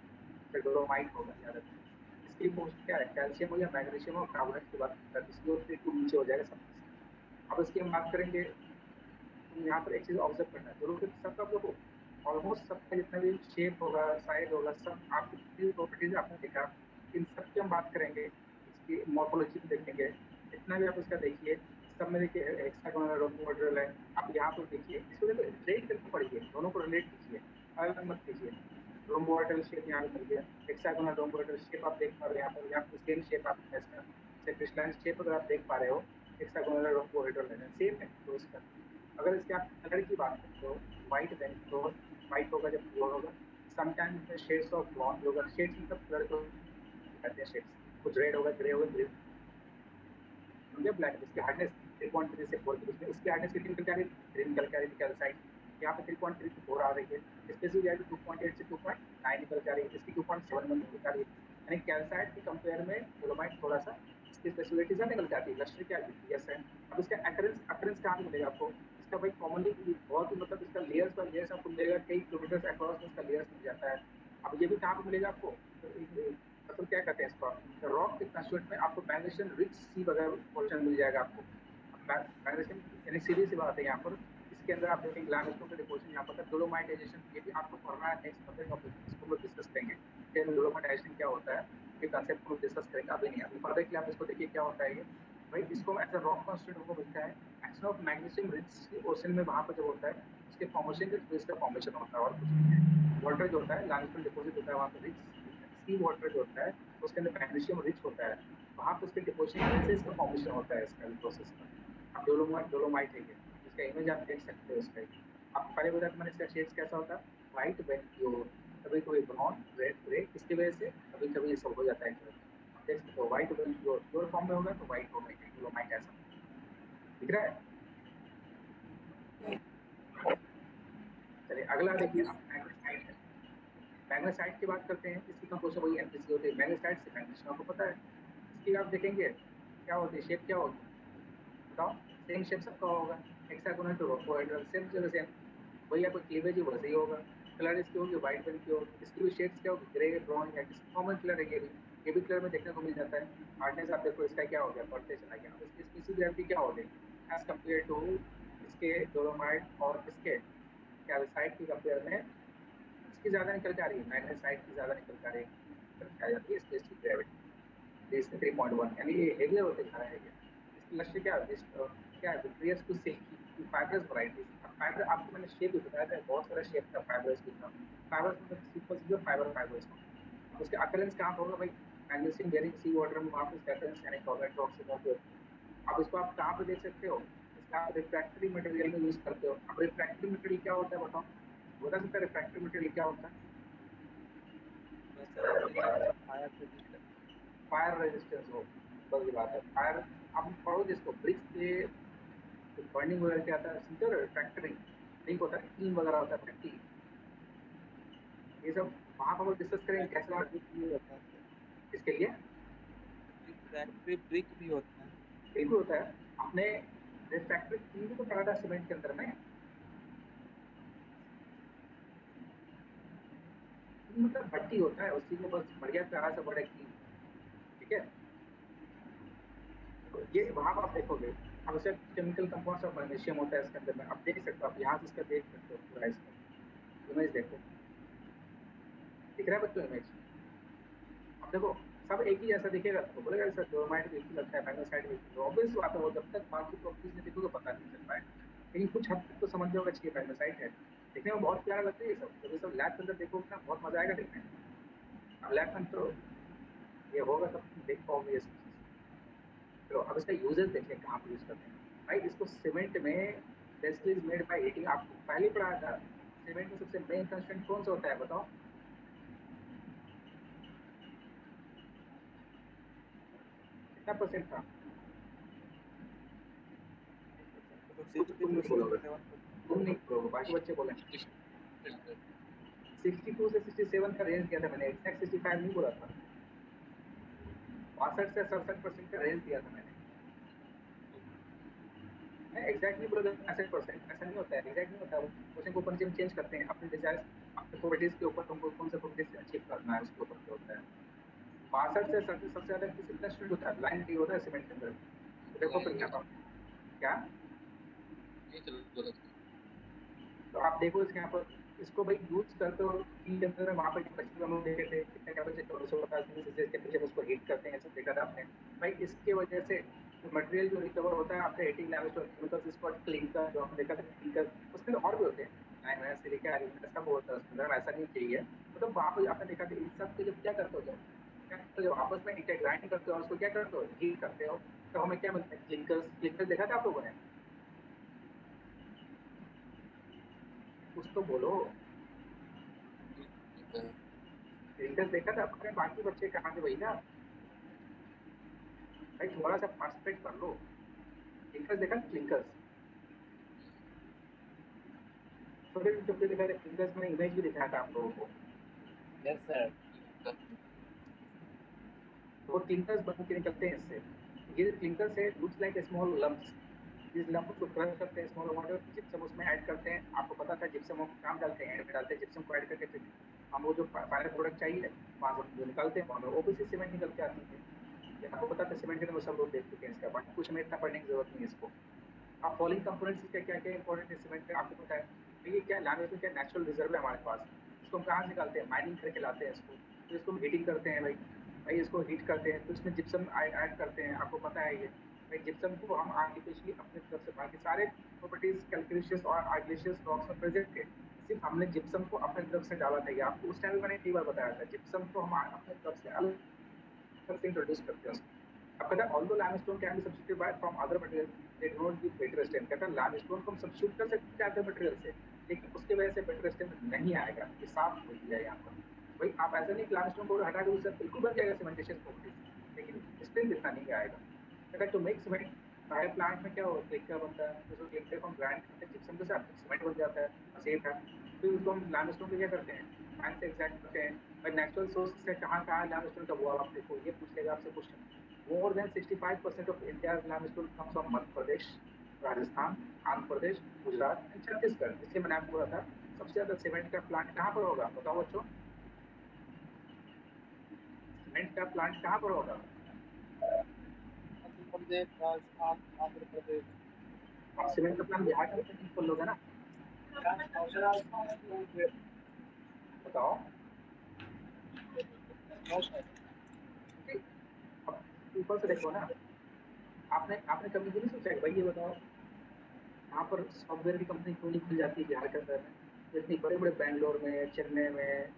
फिर डोलोमाइट होगा, याद रखना। इसकी पोस्ट क्या है, कैल्शियम हो या मैग्नीशियम हो, कार्बोनेट की बात करता है, इसकी ओर से टू नीचे हो जाएगा सब। अब इसकी हम बात करेंगे, तुम यहाँ पर एक चीज ऑब्जर्व करना है, दोनों के सबका देखो, ऑलमोस्ट सबका जितना भी शेप होगा, साइज होगा, सब आपकी जितनी भी प्रॉपर्टीज आपने देखा, इन सब की हम बात करेंगे। इसकी मॉर्फोलॉजी भी देखेंगे, जितना भी आप इसका देखिए, सब में देखिए हेक्सागोनल रोम्बोहेड्रल है। आप यहाँ पर देखिए, इसको देखो रिलेट करके पढ़िए, दोनों को रिलेट कीजिए, अलग मत कीजिए। रोम्बोहेड्रल शेप यहाँ पे मिल गया, हेक्सागोनल रोम्बोहेड्रल शेप आप देख पा रहे हो, यहाँ पर सेम शेप आपका इसका, क्रिस्टलाइन शेप अगर आप देख पा रहे हो, हेक्सागोनल रोम्बोहेड्रल है, सेम है तो इसका। अगर इसके आप कलर की बात करें तो व्हाइट देन प्योर व्हाइट होगा, जब प्योर होगा। समटाइम्स इसमें शेड्स ऑफ ब्लॉन्ड होगा, शेड्स मतलब कलर को कहते हैं शेड्स, कुछ रेड होगा, ग्रे होगा, ग्रीन, समझे, ब्लैक। इसकी हार्डनेस 3.3 से 4 के बीच में, इसकी हार्डनेस कितनी निकल के आ रही है, 3 निकल के आ रही है कैल्साइट। यहाँ पे 3.3 से 4 आ रही है, स्पेसिफिक वैल्यू 2.8 से 2.9 निकल के आ रही है, इसकी 2.7 निकल के आ रही है। यानी कैल्साइट के कंपेयर में डोलोमाइट थोड़ा सा इसकी स्पेसिफिसिटी से निकल के आती है। लक्ष्य क्या है? यस है। अब इसका अकरेंस कहाँ पे मिलेगा आपको? इसका भाई कॉमनली बहुत ही मतलब इसका लेयर्स पर लेयर्स आपको मिलेगा, कई किलोमीटर अक्रॉस में इसका लेयर्स मिल जाता है। अब ये भी कहाँ पे मिलेगा आपको? मतलब क्या कहते हैं इसको, रॉक के कंस्टिट्यूएंट में आपको मैग्नीशियम रिच सी वगैरह पोर्शन मिल जाएगा आपको। मैग्नीशियम यानी सीधी सी बात है यहाँ पर, इसके अंदर आप देखेंगे लाइमस्टोन का डिपोजिशन यहाँ पर डोलोमाइटाइजेशन, ये भी आपको पढ़ना है नेक्स्ट अपने टॉपिक में, इसको लोग डिस्कस करेंगे कि डोलोमाइटाइजेशन क्या होता है, ये कंसेप्ट को डिस्कस करेंगे, अभी नहीं। अभी फर्दर के लिए आप इसको देखिए क्या होता है ये भाई, इसको एज अ रॉक कॉन्स्टेंट को मिलता है action of magnesium rich ocean में, वहाँ पर जब होता है उसके फॉर्मेशन के थ्रू इसका फॉर्मेशन होता है और कुछ नहीं है। वाटर जो होता है लाइमस्टोन डिपोजिट होता है वहाँ पर रिच सी वाटर जो होता है उसके अंदर मैग्नीशियम रिच होता है, वहाँ पर उसके डिपोजिशन से इसका फॉर्मेशन होता है इसका प्रोसेस का। अब डोलोमाइट है ये, इसका इमेज आप देख सकते हो इसका। आपको पहले बताया था मैंने, इसका शेड्स कैसा होता है, व्हाइट व्हेन प्योर, कभी कभी ब्राउन रेड ग्रे, इसकी वजह से कभी कभी ये सब हो जाता है। आप देख सकते हो white when pure, pure form में होगा तो व्हाइट होगा, डोलोमाइट ऐसा दिख रहा है। चलिए अगला देखिए आप मैग्नेसाइट है। मैग्नेसाइट की बात करते हैं, इसकी कंपोजिशन वही एनपीसी होती है, मैग्नेसाइट से मैग्नीशियम आपको पता है। इसकी आप देखेंगे क्या होती है, शेप क्या होगी बताओ? सेम शेप सबका होगा, हेक्सागोनल टू रोकोहेड्रल, सेम जगह सेम, वही आपको क्लीवेज वैसे ही होगा। कलर इसकी होगी व्हाइट पेन की होगी, इसकी भी शेड्स क्या होगी, ग्रे ब्राउन या किसी कॉमन कलर है, ये भी कलर में देखने को मिल जाता है। हार्डनेस आप देखो इसका क्या हो गया, बढ़ते चला गया। अब इसकी स्पेसिफिसिटी क्या हो गई एज कम्पेयर टू इसके डोलोमाइट और इसके कैल्साइट की कंपेयर में, इसकी ज्यादा निकल के आ रही है, मैग्नेसाइट की ज्यादा निकल के आ रही है, निकल के आ जाती है स्पेसिफिक ग्रेविटी। इसका 3.1 यानी ये हेवियर होते जा रहा है। इसका लक्ष्य क्या है, क्या है, vitreous to silky fibrous varieties. Fibre आपको मैंने शेप भी बताया था, बहुत सारा शेप था फाइबर्स की था। फाइबर्स मतलब सिंपल सी फाइबर्स हो। अब उसके अकरेंस कहाँ होगा भाई, मैग्नीशियम बेरिंग सी वाटर में वहाँ पे उसका अकरेंस यानी हाइड्रोक्साइड होती है। अब इसको आप कहाँ पे देख सकते हो, इसका आप रिफ्रैक्टरी मटेरियल में यूज करते हो। अब रिफ्रैक्टरी मटेरियल क्या होता है बताओ, बता सकते हैं रिफ्रैक्टरी मटेरियल क्या होता है? फायर रेजिस्टेंस हो, बड़ी बात है। फायर आप पढ़ो जिसको ब्रिक्स पे बर्निंग वगैरह क्या आता है, सुनते हो रिफ्रैक्टरी लिंक होता है, टीम वगैरह होता है, टीम, ये सब वहाँ पर डिस्कस करेंगे कैसे आप इसके लिए। रिफ्रैक्टरी ब्रिक भी होता है। बिल्कुल होता है, आपने रिफ्रैक्टरी टीम भी तो पढ़ा था सीमेंट के अंदर में। मतलब भट्टी होता है, उसी को बस बढ़िया प्यारा सा बड़ा टीम, ठीक है। तो ये वहां पर आप देखोगे, अब इसका केमिकल कंपाउंड ऑफ मैग्नीशियम होता है इसके अंदर में, आप देख सकते हो, आप यहाँ से इसका देख सकते हो पूरा इसका इमेज देखो, दिख रहा है बच्चों इमेज? अब देखो सब एक ही जैसा दिखेगा तो बोलेगा सर डोलोमाइट भी एक ही लगता है, मैग्नेसाइट भी, तो ऑब्वियस बात है वो जब तक बाकी प्रॉपर्टीज नहीं देखोगे पता नहीं चल पाएगा। लेकिन कुछ हद तक तो समझ जाओगे कि मैग्नेसाइट है, देखने में बहुत प्यारा लगता है ये सब, जब ये सब लैब के अंदर देखोगे ना बहुत मजा आएगा देखने में। अब लैब में तो ये होगा तब तुम देख पाओगे ये सब चीज़। चलो अब इसका यूजेस देखिए कहाँ पर यूज करते हैं भाई, इसको सीमेंट में basically is made by heating, आपको पहले ही पढ़ाया था। सीमेंट में सबसे मेन कंस्टेंट कौन सा होता है बताओ? कितना परसेंट था? तो तुम 60 to नहीं बोलोगे, 67%। तुम नहीं बोलोगे, बाकी बच्चे बोले। 62 से 67 का रेंज दिया था मैंने, एग्जैक्ट 65 नहीं बोला था, 62 से 67% का रेंज दिया था मैंने। मैं एग्जैक्ट नहीं बोला, 65% ऐसा नहीं होता है, एग्जैक्ट नहीं होता है, क्वेश्चन को ऊपर से हम चेंज करते हैं अपने डिजायर, अपने प्रॉपर्टीज के ऊपर तुमको कौन सा प्रॉपर्टीज अचीव करना है उसके ऊपर क्या होता है। 62 से 67 सबसे ज्यादा कितना स्टूडेंट होता है, लाइन टी होता है सीमेंट के अंदर। तो देखो फिर यहाँ पर क्या, तो आप देखो इसके यहाँ पर, इसको भाई यूज करते हो टी के अंदर, वहाँ पर कैपेसिटी हम लोग देखे थे कितने कैपेसिटी 1450 के पीछे उसको हीट करते हैं, सब देखा था आपने भाई। इसके वजह से मटेरियल जो रिकवर होता है आपके हीटिंग लैब केमिकल्स, इसको क्लिंकर जो आपने देखा था, क्लिंकर उसके अंदर और भी होते हैं, सिलिका एल्यूमिनियम सब होता है उसके अंदर, ऐसा नहीं चाहिए। मतलब वहाँ पर आपने देखा था इन सब के जब क्या करते हो, जब आपस में इंटरग्राइंड करते हो और उसको क्या करते हो, हीट करते हो, तो हमें क्या मिलता है, क्लिंकर्स। क्लिंकर देखा था आप लोगों ने? कुछ तो बोलो, क्लिंकर्स देखा था अपने, बाकी बच्चे कहाँ थे भैया, भाई थोड़ा सा पार्टिसिपेट कर लो। क्लिंकर्स देखा, क्लिंकर्स छोटे टुकड़े दिखाए थे, क्लिंकर्स में इमेज भी दिखाया था आप लोगों को। Yes sir. वो क्लिंकर्स बन के निकलते हैं इससे। ये क्लिंकर्स है, लुक्स लाइक स्मॉल लम्प्स। इस लम्प को क्रश करते हैं स्मॉल वाटर, जिप्सम उसमें ऐड करते हैं। आपको पता था जिप्सम हम काम डालते हैं, एंड में डालते हैं जिप्सम को ऐड करके, फिर हम वो जो फाइनल प्रोडक्ट चाहिए वहाँ से जो निकालते हैं, वहाँ ओबीसी सीमेंट निकल के आती है। ये आपको पता था, सीमेंट के तो सब लोग देख चुके हैं इसका, बाकी कुछ हमें इतना पढ़ने की जरूरत नहीं है इसको। आप फॉलोइंग कंपोनेंट्स क्या क्या क्या इंपॉर्टेंट है सीमेंट में आपको पता है। तो ये क्या लाइमस्टोन क्या नेचुरल रिजर्व है हमारे पास। इसको हम कहाँ से निकालते हैं, माइनिंग करके लाते हैं इसको। तो इसको हम हीटिंग करते हैं भाई। भाई इसको हीट करते हैं तो इसमें जिप्सम ऐड करते हैं, आपको पता है ये। भाई जिप्सम को हम आर्टिफिशियली अपनी तरफ से, बाकी सारे प्रॉपर्टीज कैलकुलेशियस और आर्टिफिशियस रॉक्स में प्रेजेंट थे, सिर्फ हमने जिप्सम को अपनी तरफ से डाला था। ये आपको उस टाइम मैंने कई बार बताया था, जिप्सम को हम अपनी तरफ से अलग से इंट्रोड्यूस करते हैं। अब कहता है although limestone can be substituted by from other material, they do not give better strength. कहता है लाइमस्टोन को हम सब्स्टिट्यूट कर सकते हैं अदर मटेरियल से, लेकिन उसकी वजह से बेटर स्ट्रेंथ नहीं आएगा। ये साफ बोल दिया है यहाँ पर। भाई आप ऐसा नहीं कि लाइमस्टोन को हटा के उससे बिल्कुल बन जाएगा सीमेंटेशियस प्रॉपर्टीज, लेकिन स्ट्रेंथ इतना नहीं आएगा। कहता है टू मेक सीमेंट, हमारे प्लांट में क्या होता है, क्या बनता है, उसको क्लिंकर को हम ग्राइंड करते हैं जिप्सम के साथ, सीमेंट बन जाता है, सेफ है। फिर उसको हम लाइमस्टोन को क्या करते हैं, साइंस से एग्जैक्ट करते हैं। भाई नेचुरल सोर्स से कहाँ कहाँ लाइमस्टोन का, वो आप देखो, ये पूछ लेगा आपसे question. More than 65% of India's limestone comes from Madhya Pradesh, Rajasthan, Andhra Pradesh, Gujarat and Chhattisgarh. इसलिए मैंने आपको बोला था सबसे ज्यादा सीमेंट का प्लांट कहाँ पर होगा, बताओ बच्चों। सीमेंट का प्लांट कहाँ पर होगा। मध्य प्रदेश, राजस्थान, आंध्र प्रदेश। आप सीमेंट का प्लांट बिहार में नहीं खोल लोगे ना। बताओ। क्योंकि अब ऊपर से देखो ना, आपने आपने कभी भी नहीं सोचा कि भाई ये बताओ, यहाँ पर सॉफ्टवेयर की कंपनी क्यों नहीं खुल जाती है बिहार के अंदर में। तो इतनी बड़े बड़े बैंगलोर में, चेन्नई में,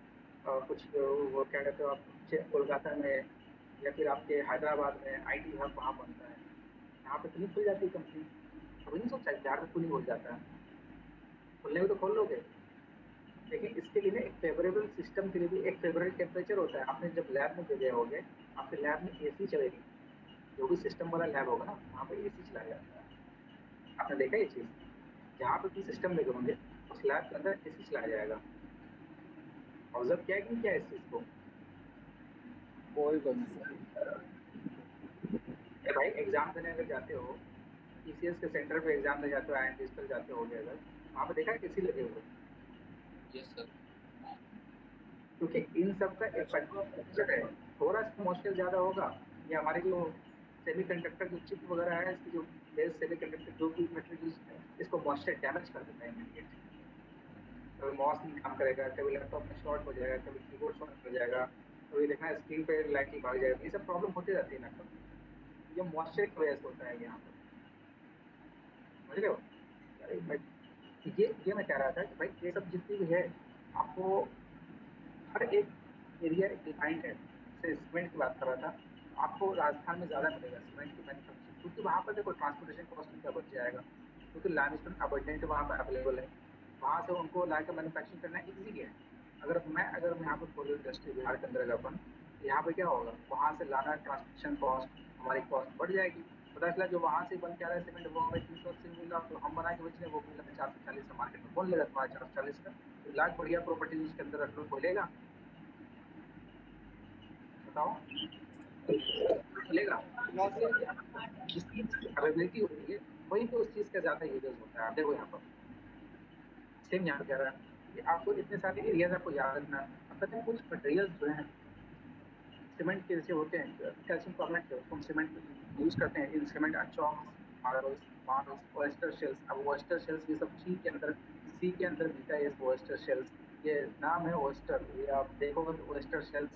कुछ वो क्या कहते हो आप, कोलकाता में, या फिर आपके हैदराबाद में आईटी हब वहाँ बनता है। यहाँ पे क्यों नहीं खुल जाती कंपनी। कभी नहीं सोचा कि बिहार में क्यों नहीं खुल जाता है। खुलने में तो खोल लोगे, लेकिन इसके लिए ना एक फेवरेबल सिस्टम के लिए भी एक फेवरेबल टेम्परेचर होता है। आपने जब लैब में गए होगे, आपके लैब में एसी चलेगी। जो भी सिस्टम वाला लैब होगा ना, वहाँ पे एसी चलाया जाता है। आपने देखा ये चीज, जहाँ पे भी सिस्टम लगे होंगे उस लैब के अंदर एसी चलाया जाएगा। ऑब्जर्व किया कि नहीं किया इस चीज को। कोई कोई नहीं सर। अरे भाई एग्जाम देने अगर जाते हो, टीसीएस के सेंटर पे एग्जाम देने जाते हो, आईआईटी डिजिटल जाते हो अगर, वहाँ पे देखा है एसी लगे हुए। Yes sir. क्योंकि इन सब का एक टेम्परेचर है। थोड़ा सा मॉइस्चर ज्यादा होगा, या हमारे जो सेमीकंडक्टर जो चिप वगैरह है, इसकी जो बेस सेमीकंडक्टर जो भी मटेरियल यूज है, इसको मॉइस्चर डैमेज कर देता है इमीडिएट। कभी माउस नहीं काम करेगा, कभी लैपटॉप में शॉर्ट हो जाएगा, कभी कीबोर्ड शॉर्ट हो जाएगा, कभी देखना स्क्रीन पे लाइटिंग भाग जाएगा। ये सब प्रॉब्लम होती रहती है लैपटॉप। ये मॉइस्चर की वजह से होता है यहाँ पर, समझ रहे हो। अरे भाई ये मैं कह रहा था कि भाई ये सब जितनी भी है, आपको हर एक एरिया एक डिफाइंड है। जैसे सीमेंट की बात कर रहा था, आपको राजस्थान में ज्यादा मिलेगा सीमेंट की मैन्युफैक्चरिंग, क्योंकि वहां पर देखो ट्रांसपोर्टेशन कॉस्ट उनका बच जाएगा, क्योंकि लाइमस्टोन अबंडेंट वहां पर अवेलेबल है। वहां से उनको लाकर मैन्युफैक्चरिंग करना ईजी है। अगर मैं यहाँ पर खोलूँ इंडस्ट्री बिहार के अंदर अपन, तो यहाँ पे क्या होगा, वहां से लाना, ट्रांसपोर्टेशन कॉस्ट, हमारी कॉस्ट बढ़ जाएगी। पता चला जो वहां से बन के आ रहा है सीमेंट, वो हमें 380 में मिल रहा, तो हम बना के बेच रहे हैं, वो मिल रहा है 440 का। मार्केट में कौन लेगा तुम्हारा 440 का। तो लाख बढ़िया प्रॉपर्टीज उसके अंदर रख लो, कोई लेगा, बताओ, मिलेगा। इसलिए जिस चीज की अवेबिलिटी होती है, वहीं पे उस चीज का ज्यादा यूजेस होता है। आप देखो यहाँ पर सेम यहाँ पे कह रहा है कि आपको इतने सारे एरियाज आपको याद रखना है। अब कहते हैं कुछ मटेरियल जो है सीमेंट के जैसे होते हैं, कैल्शियम कार्बोनेट है, उसको हम सीमेंट यूज करते हैं इन cement chalks, marbles, marbles, oyster shells. अब ऑयस्टर शेल्स ये सब सी के अंदर मिलता है। ये ऑयस्टर शेल्स, ये नाम है ऑयस्टर, ये आप देखोगे तो ऑयस्टर शेल्स।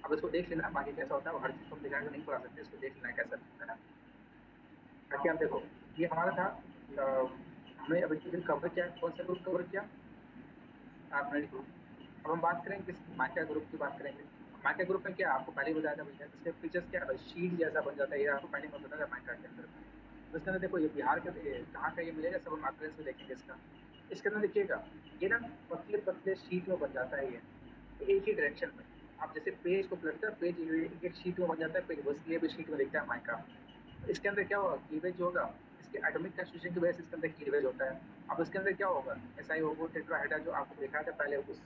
अब इसको देख लेना बाकी कैसा होता है, वो हर चीज को हम दिखा के नहीं पढ़ा सकते, इसको देख लेना कैसा दिखता है। ताकि आप देखो, ये हमारा था, हमने अभी कुछ दिन कवर किया, कौन सा ग्रुप कवर किया, कार्बोनेट ग्रुप। अब हम बात करेंगे किस माइका ग्रुप की बात करेंगे। माइका ग्रुप में क्या, आपको पहले ही बताया था भैया, इसके फीचर्स क्या है, शीट जैसा बन जाता है। ये आपको पहले मैं बताया था माइका के अंदर में। अब इसके अंदर देखो, ये बिहार का कहाँ का ये मिलेगा, सब हम अप्रेंस में देखेंगे इसका। इसके अंदर देखिएगा, ये ना पतले पतले शीट में बन जाता है ये, एक ही डायरेक्शन में। आप जैसे पेज को पलटते हैं, पेज एक एक शीट में बन जाता है पेज, बस ये भी शीट में दिखता है माइका। इसके अंदर क्या होगा, क्लीवेज जो होगा, इसके एटॉमिक कंस्टिट्यूशन की वजह से इसके अंदर क्लीवेज होता है। अब इसके अंदर क्या होगा, SiO4 टेट्राहेड्रा जो आपको दिखाया था पहले उस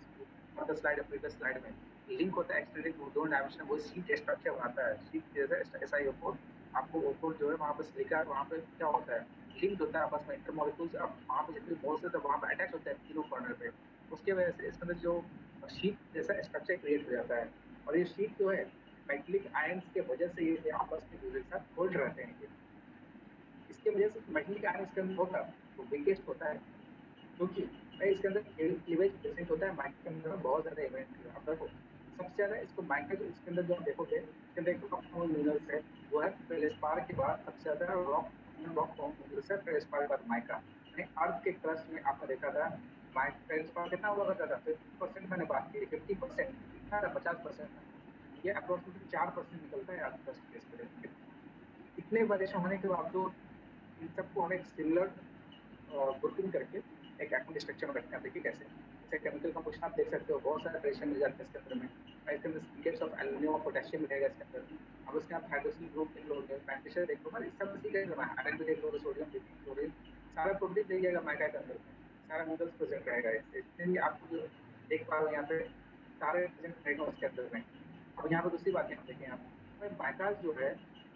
प्रीवियस स्लाइड में, लिंक होता है एक्सटेंडेड दो डायमेंशन, वो शीट स्ट्रक्चर बनाता है। शीट जैसे SiO4 आपको O4 जो है वहाँ पर सिलिका, वहाँ पे क्या होता है, लिंक होता है आपस में इंटरमॉलिक्यूल्स, वहाँ पे जितने मोल्स है वहाँ पे अटैच होता है तीनों कॉर्नर पे। उसके वजह से इसके अंदर जो शीट जैसा स्ट्रक्चर क्रिएट हो जाता है, और ये शीट जो है मेटलिक आयंस के वजह से ये आपस में एक साथ होल्ड रहते हैं। इसके वजह से मेटलिक आयन इसके अंदर होगा तो वीकेस्ट होता है, क्योंकि इसके अंदर क्लीवेज प्रेजेंट होता है। माइका के अंदर बहुत ज्यादा इवेंट आप देखो, सबसे ज्यादा इसको माइका जो इसके अंदर जो आप देखोगे, इसके अंदर एक रॉक फॉर्म मिनरल्स है, वो है फेल्डस्पार के बाद सबसे ज्यादा रॉक फॉर्म मिनरल्स है फेल्डस्पार के बाद माइका। अर्थ के क्रस्ट में आपने देखा था फेल्डस्पार कितना हुआ करता था, 50% मैंने बात की, 50% कितना था, 50% था, ये अप्रोक्सीमेटली 4% निकलता है अर्थ क्रस्ट के इस इतने वेरिएशन होने के बावजूद इन सबको हम एक सिमिलर ग्रुपिंग करके एक एटॉमिक स्ट्रक्चर में रखते हैं। देखिए कैसे, जैसे केमिकल कंपोजिशन आप देख सकते हो, बहुत सारे रिएक्शन मिल जाते हैं इसके अंदर में। इसके अंदर सिलिकेट्स ऑफ एल्यूमिनियम और पोटेशियम मिलेगा इसके अंदर। अब उसके आप हाइड्रोक्सिल ग्रुप देख लोगे, मैग्नीशियम देख लो, मतलब सब इसी का करना है, आयरन भी देख लो, सोडियम क्लोरीन, सारा प्रोटीन देख जाएगा माइका के अंदर में, सारा मिनरल्स प्रेजेंट रहेगा। इसलिए भी आपको जो देख पा रहे हो यहाँ पे सारे प्रेजेंट रहेगा उसके अंदर में। अब यहाँ पे दूसरी बात यहाँ देखें आप, माइका जो है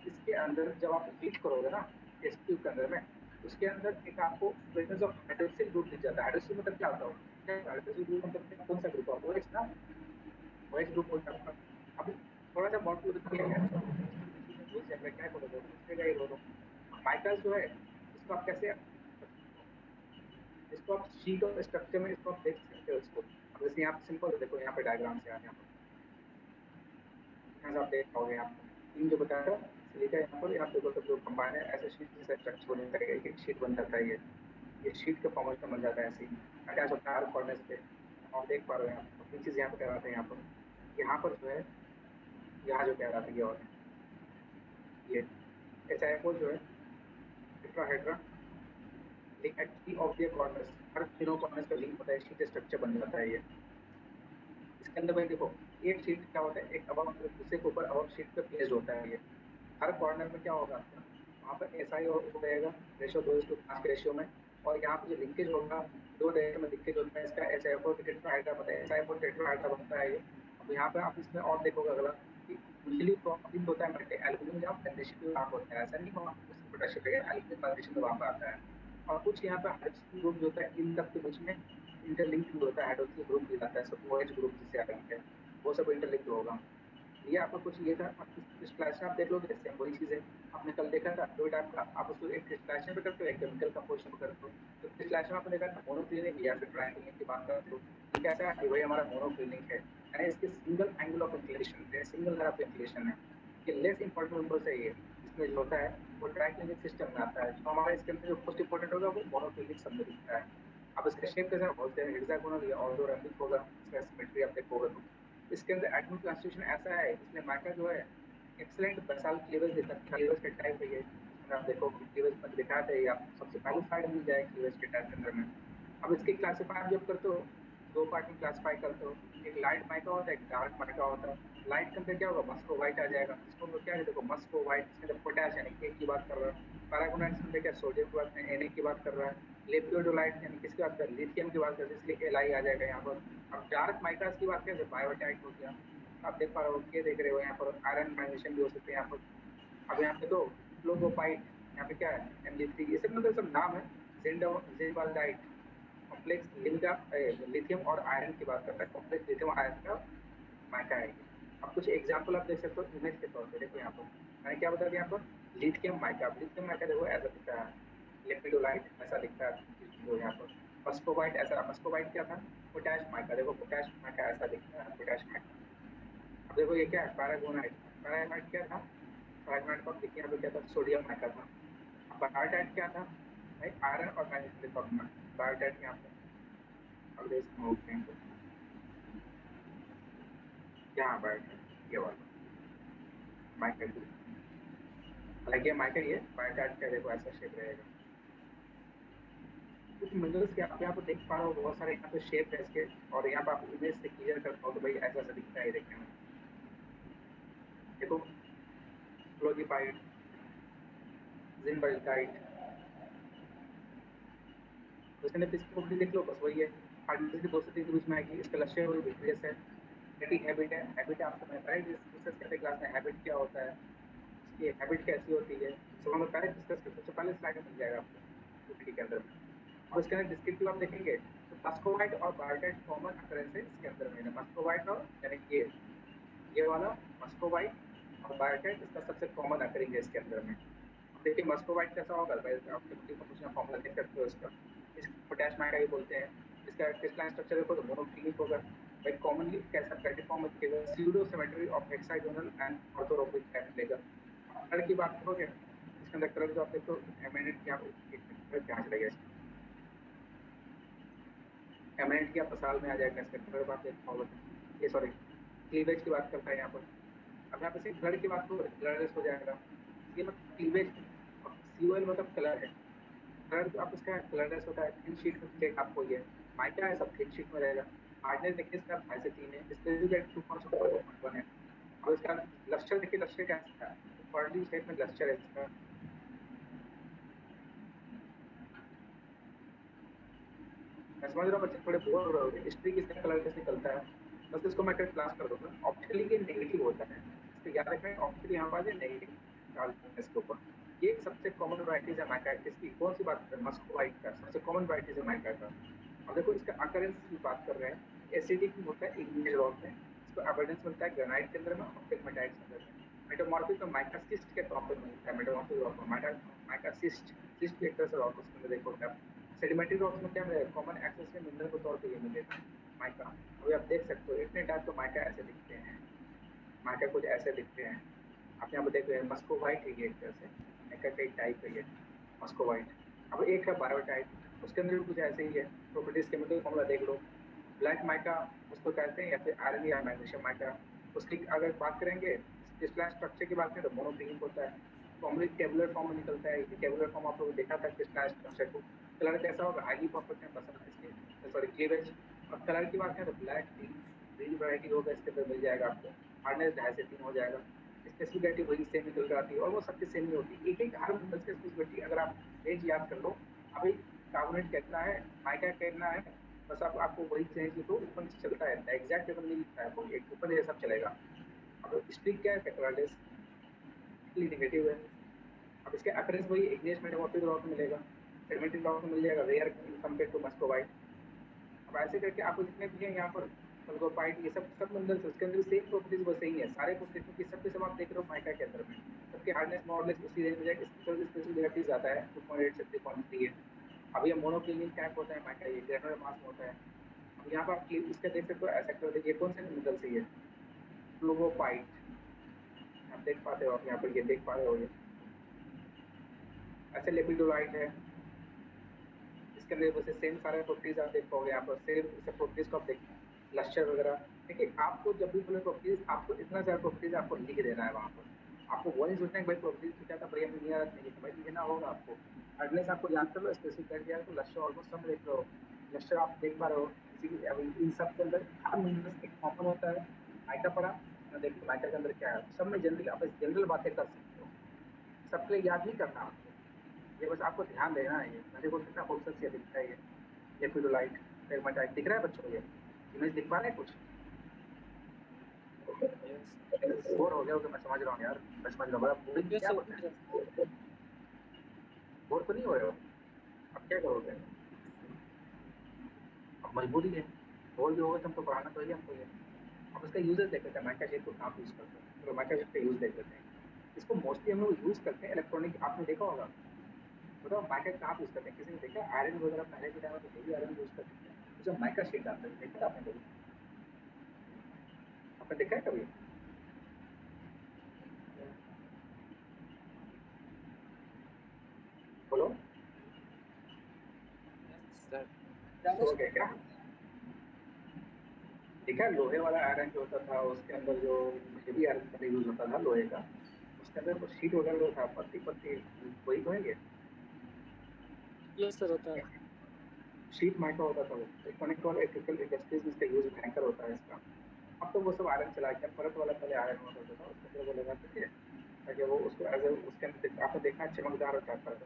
इसके अंदर जब आप हीट करोगे ना टेस्ट ट्यूब के अंदर में, उसके अंदर एक आपको प्रेजेंस ऑफ हाइड्रोक्सिल ग्रुप दिख जाता है। हाइड्रोक्सिल मतलब क्या होता है, हाइड्रोक्सिल ग्रुप मतलब कौन सा ग्रुप है, OH ना, OH ग्रुप होता है। अब थोड़ा सा मॉलिक्यूल किया है क्या करोगे, दूसरे का ही रो माइकल जो है इसको आप कैसे, इसको आप शीट ऑफ स्ट्रक्चर में इसको आप देख सकते हो इसको। अब जैसे यहाँ पे सिंपल देखो, यहाँ पे डायग्राम से यहाँ पर आप देख पाओगे, यहाँ पर इन जो बताया था सिलिका, यहाँ पर आप देखो सब जो कंबाइन है ऐसे शीट जैसा स्ट्रक्चर बन जाता है, एक शीट बन जाता है। ये शीट का फॉर्मेट में बन जाता है, ऐसे ही अटैच होता है हर कॉर्नर पे। आप देख पा रहे हो यहाँ पर तीन चीज़ यहाँ पर कहलाते हैं। यहाँ पर जो है, यहाँ जो कहलाते हैं और ये SiO4 जो है tetrahedra link at three of the corners, हर तीनों कॉर्नर्स पे लिंक होता है, शीट स्ट्रक्चर बन जाता है ये। इसके अंदर भाई देखो, एक शीट क्या होता है, एक अब दूसरे के ऊपर अब शीट पे प्लेस्ड होता है ये। हर कॉर्नर में क्या होगा आपका, वहाँ पर SI हो जाएगा रेशो 2:5 के रेशियो में, और यहाँ पे जो लिंकेज होगा, दो रेशियो में लिंकेज होता है इसका। SiO4 टेट्राहाइड्रा बनता है, SiO4 टेट्राहाइड्रा बनता है ये। अब यहाँ पे आप इसमें और देखोगे अगला कि यूजली प्रोटीन होता है एल्यूमिनियम या मैग्नीशियम वहाँ होता है, ऐसा नहीं वहाँ पोटेशियम एल्यूमिनियम मैग्नीशियम वहाँ पर आता है। और कुछ यहाँ पे हाइड्रोक्सिल ग्रुप जो होता है इन सब के बीच में इंटरलिंक्ड होता है, हाइड्रोक्सिल ग्रुप भी आता है, सब OH ग्रुप जिसे आते हैं वो सब इंटरलिंक्ड होगा। ये आपको कुछ ये था, क्रिस्टलाइजेशन आप देख लोगे सेम वही चीज़ है, आपने कल देखा था दो टाइप का, आप उसको एक क्रिस्टलाइजेशन पे करते हो, एक केमिकल कंपोजिशन पे करते हो। तो क्रिस्टलाइजेशन आपने देखा था मोनोक्लिनिक या फिर ट्राइक्लिनिक की बात करते हो, ये कैसा है, वही हमारा मोनोक्लिनिक है, यानी इसके सिंगल एंगल ऑफ इंक्लिनेशन है, सिंगल लाइन ऑफ इंक्लिनेशन है। ये लेस इंपॉर्टेंट नंबर से ये इसमें जो होता है वो ट्राइक्लिनिक सिस्टम में आता है। जो हमारा इसके अंदर जो मोस्ट इंपॉर्टेंट होगा वो मोनोक्लिनिक शब्द दिखता है। अब इसका शेप कैसा बोलते हैं, हेक्सागोनल या ऑर्थोरैम्बिक होगा, इसका सिमेट्री आप देखोगे तो। इसके अंदर एटॉमिक कंस्टिट्यूशन ऐसा है, इसमें माइका जो है एक्सीलेंट बेसाल्ट क्लीवेज देता है, क्लीवेज के टाइप है ये। इसमें आप देखो क्लीवेज में दिखाया था ये, आप सबसे पहले साइड मिल जाए क्लीवेज के टाइप के अंदर में। अब इसके क्लासीफाई जब करते हो, दो पार्ट में क्लासीफाई करते हो, एक लाइट माइका होता है, एक डार्क माइका होता है। लाइट के अंदर क्या होगा, मस्को व्हाइट आ जाएगा, इसको क्या है देखो, मस्को व्हाइट, इसके अंदर पोटेश यानी के की बात कर रहा है। पैरागोनाइट के अंदर क्या सोडियम की बात, Na की बात कर रहा है। लेपियोडोलाइट यानी किसकी बात कर रहा है, लिथियम की बात कर रहा है, इसलिए Li आ जाएगा यहाँ पर। अब डार्क माइकास की बात करें तो बायोटाइट हो गया, आप देख पा रहे हो, ये देख रहे हो यहाँ पर आयरन मैग्नीशियम भी हो सकते हैं यहाँ पर। अब यहाँ पे तो फ्लोगोपाइट, यहाँ पे क्या है Mg3, ये सब मतलब सब नाम है। जिंडाल्डाइट कॉम्प्लेक्स लिमिका लिथियम और आयरन की बात करता है, कॉम्प्लेक्स लिथियम आयरन का माइका है। अब कुछ एग्जाम्पल आप देख सकते हो इमेज के तौर पर, देखो यहाँ पर मैंने क्या बता दिया यहाँ पर, लिथियम माइका देखो ऐसा दिखता है, लेपिडोलाइट ऐसा दिखता है जो यहाँ पर, मस्कोबाइट ऐसा, मस्कोबाइट क्या था, पोटैश माइका, देखो पोटैश माइका ऐसा दिखता है, पोटैश माइका। अब देखो ये क्या है, पैरागोनाइट, पैरागोनाइट क्या था, पैरागोनाइट को देखिए यहाँ पे क्या था, सोडियम माइका था। अब बायोटाइट क्या था भाई, आयरन और मैग्नीशियम के फॉर्म में बायोटाइट यहाँ पे। अब देखो यहाँ बायोटाइट ये वाला माइका, हालांकि माइका ये बायोटाइट का देखो ऐसा शेप रहेगा। कुछ मिनरल्स के आप यहाँ पर देख पा रहे हो, बहुत सारे यहाँ पे शेप है इसके, और यहाँ पे आप इमेज से क्लियर कर पाओ तो भाई ऐसा ऐसा दिखता है देखने में। देखो फ्लोगिपाइट, जिंबल्टाइट, उसके अंदर फिजिकल प्रॉपर्टी देख लो, बस वही है। हार्डनेस की 2 से 3 के बीच में आएगी। इसका लक्ष्य है वही विट्रियस है। नेटिंग हैबिट है। हैबिट आपको मैं पहले डिस्कस करते क्लास में हैबिट क्या होता है, इसकी हैबिट कैसी होती है, सब हम पहले डिस्कस करते हैं। सबसे पहले स्लाइड में मिल जाएगा आपको यूटिलिटी के अंदर में। और इसके अंदर डिस्क्रिप्टिव आप देखेंगे तो मस्कोवाइट और बायोटाइट कॉमन अकरेंस है इसके अंदर में। मस्कोवाइट और यानी ये वाला मस्कोवाइट और बायोटाइट इसका सबसे कॉमन अकरिंग है इसके अंदर में। देखिए मस्कोवाइट कैसा होगा, आप डिकम्पोजिशन फॉर्मूला देख सकते हो इसका। इसको पोटैश माइका बोलते हैं। इसका क्रिस्टलाइन स्ट्रक्चर देखो तो मोनोक्लिनिक होगा। भाई कॉमनली कैसा कैटिफॉर्म दिखेगा, pseudo symmetry of hexagonal and orthorhombic type मिलेगा। कलर की बात करोगे इसके अंदर कलर जो आप देखो एमिनेंट क्या क्या चलेगा, एमिनेंट की आपका साल में आ जाएगा इसका कलर बात देखो। ये सॉरी क्लीवेज की बात करता है यहाँ पर। अब यहाँ पे सिर्फ ब्लड की बात करो ब्लडलेस हो जाएगा। ये मतलब क्लीवेज सीओएल मतलब कलर है। कलर जो आप इसका कलरलेस होता है। थिन शीट में दिखेगा आपको ये माइका है, सब थिन शीट में रहेगा। हार्डनेस देखिए इसका 2.5 से 3 है। स्पेसिफिक 2.1 है। और इसका लक्ष्य देखिए, लक्ष्य कैसा है, पर्ली शेप में लक्ष्य है इसका। मैं समझ रहा हूँ बच्चे थोड़े बोर हो रहे होंगे। हिस्ट्री की इसका कलर कैसे निकलता है, बस इसको मैं क्लास कर दूंगा। ऑप्टिकली ये नेगेटिव होता है, इसको याद रखें। ऑप्टिकली यहाँ पर नेगेटिव डालते हैं इसके ऊपर। ये सबसे कॉमन वैराइटीज है माइका। इसकी कौन सी बात करें, मस्कोवाइट का सबसे कॉमन वैराइटीज है माइका का। और देखो इसका अकरेंस की बात कर रहे हैं, एसिडिक होता है इग्नियस रॉक में। इसको अबंडेंस मिलता है ग्रेनाइट के अंदर में और पिगमेटाइट के अंदर में। मेटामॉर्फिक में माइकासिस्ट के तौर पर मिलता है। मेटामॉर्फिक रॉक में माइकासिस्ट सिस्ट एक तरह से रॉक उसके अंदर देखो क्या सेडिमेंट्री रॉक्स में क्या मिलेगा, कॉमन एक्सेस में मिनरल के तौर पे ये मिलेगा माइका। अभी आप देख सकते हो इतने टाइप के माइका ऐसे दिखते हैं। माइका कुछ ऐसे दिखते हैं। आप यहाँ पे देख रहे हैं मस्कोवाइट है ये एक तरह से माइका का एक टाइप है ये मस्कोवाइट। अब एक है बायोटाइप, उसके अंदर भी कुछ ऐसे ही है। प्रॉपर्टीज केमिकल फॉर्मूला देख लो। ब्लैक माइका उसको कहते हैं या फिर आयरन या मैग्नीशियम माइका। उसकी अगर बात करेंगे क्रिस्टलाइन स्ट्रक्चर की बात करें तो मोनोक्लिनिक होता है। फॉर्मली टेबुलर फॉर्म में निकलता है। ये टेबुलर फॉर्म आप लोगों ने देखा था क्रिस्टलाइन स्ट्रक्चर को। कलर कैसा होगा, हाईली परफेक्ट है बस इसके सॉरी क्लीवेज। और कलर की बात करें तो ब्लैक ग्रीन वैरायटी होगा इसके अंदर मिल जाएगा आपको। हार्डनेस 2.5 से 3 हो जाएगा। स्पेसिफिकलिटी वही सेम निकल कर आती है और वो सबकी सेम ही होती है। एक एक हर मिनरल्स की स्पेसिफिकलिटी अगर आप रेंज याद कर लो। अभी कार्बोनेट कितना है, माइका कितना है, बस आप आपको वही चेंज लिखो, ऊपर नीचे चलता है। एग्जैक्ट टेबल नहीं लिखता है कोई, एक ऊपर नीचे सब चलेगा। अब स्ट्रिक क्या है, कलरलेस नेगेटिव है। अब इसके अकरेंस वही इग्नियस मेटामॉर्फिक रॉक में मिलेगा, सेडिमेंट्री रॉक में मिल जाएगा, रेयर कंपेयर टू मस्कोवाइट। अब ऐसे करके आपको जितने भी हैं यहाँ पर सल्फोपाइट ये सब मिनरल्स उसके अंदर सेम प्रॉपर्टीज वैसे ही है सारे प्रॉपर्टीज की। सबके सब आप देख रहे हो माइका के अंदर में सबके हार्डनेस मॉडलेस उसी रेंज में जाएगा। इसकी थोड़ी स्पेसिफिक ज़्यादा है, 2.8 से 3.3 है। अब ये मोनोक्लिनिक टाइप होता है माइका, ये ग्रेनुलर मास में होता है। अब यहाँ पर आप इसका देख सकते हो ऐसा करते ये कौन से मिनरल से है, फ्लोवोपाइट। आप देख पाते हो, आप यहाँ पर ये देख पा रहे हो, ये ऐसे लेपिडोलाइट है। इसके अंदर वैसे सेम सारे प्रॉपर्टीज आप देख पाओगे यहाँ पर। सेम इस प्रॉपर्टीज को आप देख लक्ष्य वगैरह। देखिए आपको जब भी बोले प्रॉपर्टीज आपको इतना सारा प्रॉपर्टीज आपको लिख देना है वहाँ पर। आपको वो नहीं सोचना है भाई प्रॉपर्टीज पूछा था बढ़िया नहीं आ रहा नहीं, भाई लिखना होगा आपको। हार्डनेस आपको याद कर लो, स्पेसिफिक कर दिया तो लक्ष्य ऑलमोस्ट सब देख लो। लक्ष्य आप देख पा रहे हो इसी अभी इन सब के अंदर हर मिनरल्स एक कॉमन होता है। माइका पड़ा देखिए माइका के अंदर क्या है, सब में जनरली आप जनरल बातें कर सकते हो, सबके लिए याद नहीं करना आपको। ये बस आपको ध्यान देना है। ये देखो कितना खूबसूरत से दिखता है ये लेपिडोलाइट पेगमेटाइट दिख रहा है बच्चों, ये इमेज दिख पा रहे हैं कुछ। बोर हो गया होगा मैं समझ रहा हूँ यार, मैं समझ रहा हूँ बड़ा बोरिंग क्या बताएं। बोर तो नहीं हो रहे हो, अब क्या करोगे, अब मजबूरी है। बोर भी होगा तो हमको पढ़ाना तो ही हमको ये। अब इसका यूजेस देख लेते हैं माइका शीट को कहाँ यूज करते हैं। चलो माइका शीट का यूज देख लेते हैं। इसको मोस्टली हम लोग यूज करते हैं इलेक्ट्रॉनिक, आपने देखा होगा। बताओ माइका कहाँ यूज करते हैं, किसी ने देखा आयरन वगैरह पहले के टाइम में तो हेवी आयरन यूज करते थे, उसे माइका शीट डालते थे, देखा आपने कभी, आपने देखा है कभी। बोलो सो गया क्या, देखा लोहे वाला आयरन जो होता था उसके अंदर जो हेवी आयरन का यूज होता था लोहे का, उसके अंदर तो शीट वगैरह जो था पत्ती पत्ती वही तो है ये। यस सर होता है। शीट माइका होता था वो। इलेक्ट्रॉनिक और इलेक्ट्रिकल इंडस्ट्रीज में इसका यूज भयंकर होता है इसका। अब तो वो सब आयरन चला गया, परत वाला पहले आयरन हुआ करता था उसके अंदर वो लगाते थे ताकि वो उसको एज उसके अंदर आपने देखना चमकदार होता है परत।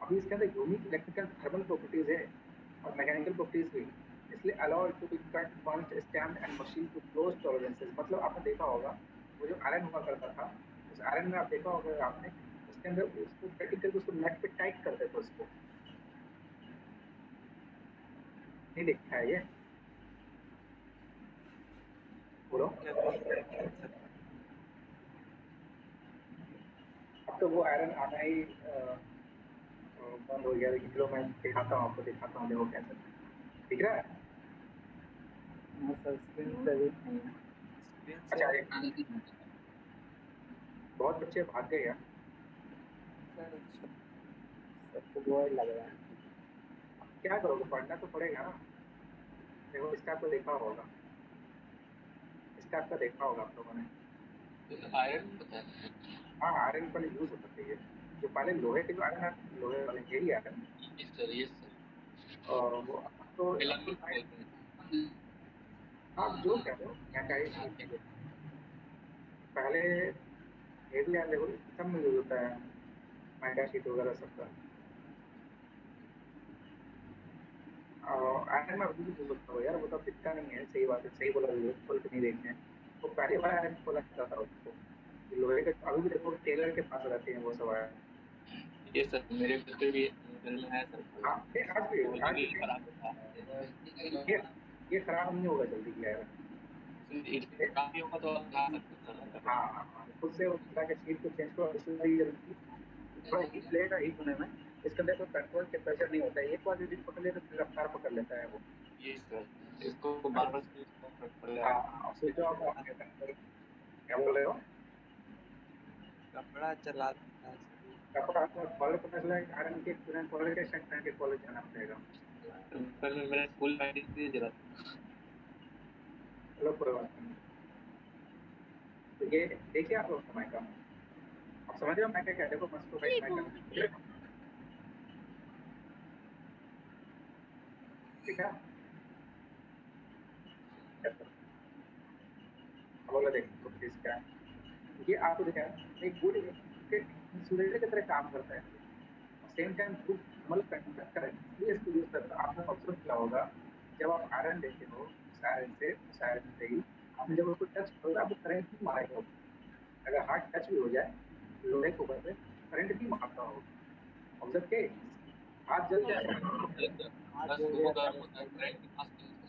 अभी इसके अंदर यूनिक इलेक्ट्रिकल थर्मल प्रॉपर्टीज है और मैकेनिकल प्रॉपर्टीज भी, इसलिए allow it to be cut burned stamped and machine to close tolerances. मतलब आपने देखा होगा वो जो आयरन हुआ करता था, उस आयरन में आप देखा होगा आपने, उसके अंदर उसको कटिंग करके उसको नेट पे टाइट करते थे उसको, नहीं देखा है ये? बोलो। अब तो वो आयरन आना ही बंद हो गया, लेकिन चलो मैं दिखाता हूँ आपको, दिखाता हूँ देखो कैसे दिख रहा है। अच्छा बहुत बच्चे भाग गए यार, सबको बोर लग रहा है। क्या करोगे, पढ़ना तो पड़ेगा ना। देखो इसका तो देखा होगा, इसका आपका देखा होगा आप लोगों ने। आयरन पता है। हाँ आयरन पहले यूज होता था, ये जो पहले लोहे के जो आयरन आते, लोहे वाले यही आयरन, यस सर। और वो तो फिलामेंट बोलते हैं। आप जो कह रहे हो मैं क्या ही समझ लीजिए। पहले हेवी आयरन देखो सब में यूज होता है, मैगा शीट वगैरह सबका आयरन में अभी भी यूज होता हो यार, वो तो दिखता नहीं है, सही बात है, सही बोला, खोल के नहीं देखते हैं। वो पहले वाला आयरन खोला जाता था उसको, लोहे के अभी भी देखो टेलर के पास रहते हैं वो सब आयरन। ये सर मेरे घर पे भी घर में है सर। हाँ ये आज भी, बोलते आज कि भी खराब होता है। ये ये खराब नहीं होगा जल्दी की आयरन। काफी होगा तो आप ला सकते हैं सर। हाँ हाँ हाँ, खुद से वो जाके शीट को चेंज करो, इसमें भी जल्दी थोड़ा हीट लेगा, हीट होने में इसके अंदर कोई कंट्रोल टेम्परेचर नहीं होता है, एक बार हीट पकड़ लेगा फिर रफ्तार पकड़ लेता है वो। ये सर इसको बार बार स्विच पड़ हाँ जाएगा। हाँ, स्विच ऑफ ऑन करता है। क्या बोल रहे हो? कपड़ा चला देता है। कपड़ा आपको कॉलेज पता चला कि आयरन के स्टूडेंट कॉलेज के शर्ट पहन के कॉलेज जाना पड़ेगा। पर मेरा स्कूल बैग से जला। चलो कोई बात नहीं। तो ये देखिए आप लोग समय का, आप समझ रहे हो मैं क्या कहते हो, मस्त भाई मैं कर ठीक है। अब बोला देखो प्लीज क्या है, ये आपको दिखा एक गुड इंसुलेटर की तरह काम करता है, same time good thermal conductor है, इसलिए इसको यूज करता है। आपने ऑब्जर्व किया होगा जब आप आयरन लेते हो उस आयरन से ही आपने जब उसको टच करोगे आपको करंट भी मारेगा, अगर हार्ड टच भी हो जाए लोहे के ऊपर पे करंट भी मारता होगा, ऑब्जर्व के हाथ जल जाएगा। बस वो गर्म होता है करंट के पास नहीं होता।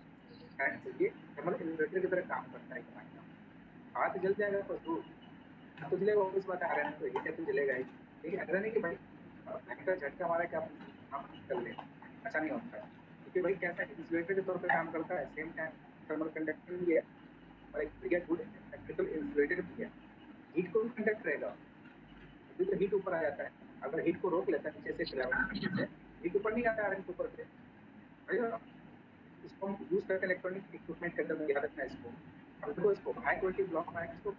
करंट ये थर्मल इन्वर्टर की तरह काम करता है कमाई का, हाथ जल जाएगा पशु, तो जलेगा ऑफिस बात आ रहा है, तो ये क्या तो जलेगा ही, लेकिन ऐसा नहीं कि भाई भयंकर झटका मारा कि आप कर ले, ऐसा नहीं होता है, क्योंकि भाई कैसा इंसुलेटर के तौर पर काम करता है, सेम टाइम थर्मल कंडक्टर भी है और एक बढ़िया गुड इलेक्ट्रिकल इंसुलेटर भी है, हीट को भी कंडक्ट रहेगा, अभी तो हीट ऊपर आ जाता है, अगर हीट को रोक लेता है नीचे से ग्रेविटी से, हीट ऊपर नहीं आता आयरन के ऊपर पे, इसको हम यूज करते हैं इलेक्ट्रॉनिक इक्विपमेंट के अंदर, याद रखना है इसको। अब देखो इसको हाई क्वालिटी ब्लॉक में इसको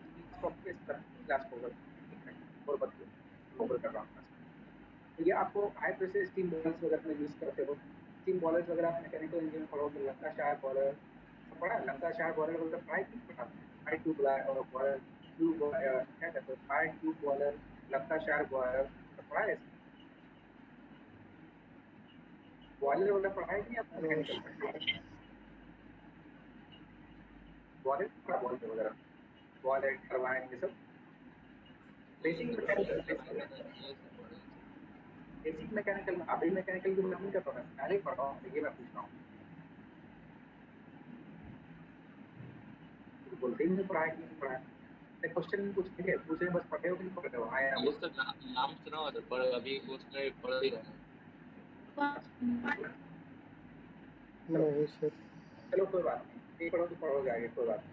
ग्लास कोवर और बदलो कोवर कर रहा हूँ। तो ये आपको हाई प्रेशर स्टीम बॉयलर्स वगैरह में यूज करते हो, स्टीम बॉयलर्स वगैरह आप मैकेनिकल इंजीनियर पढ़ोगे, लंकाशायर बॉयलर पढ़ा है, लंकाशायर बॉयलर वगैरह पढ़ाई नहीं पढ़ा, हाई ट्यूब बॉयलर, ट्यूब क्या कहते हैं high tube boiler, Lancashire boiler पढ़ा है, बॉयलर वगैरह पढ़ाई नहीं आपने मैकेनिकल में, बॉयलर वगैरह बॉयलर टरबाइन ये सब बेसिक मैकेनिकल, बेसिक मैकेनिकल में अभी मैकेनिकल की मैं नहीं कर रहा हूँ, पहले ही पढ़ रहा हूँ, ये मैं पूछ रहा हूँ, बोलते ही नहीं पढ़ा है कि नहीं पढ़ा है, क्वेश्चन पूछेंगे पूछे बस पढ़े हो कि नहीं पढ़े हो, हाँ या ये बोलो। सर नाम सुना हुआ था पर अभी उसमें पढ़ ही रहा नहीं सर। चलो कोई बात नहीं, एक पढ़ो तो पढ़ोगे आगे, कोई बात नहीं।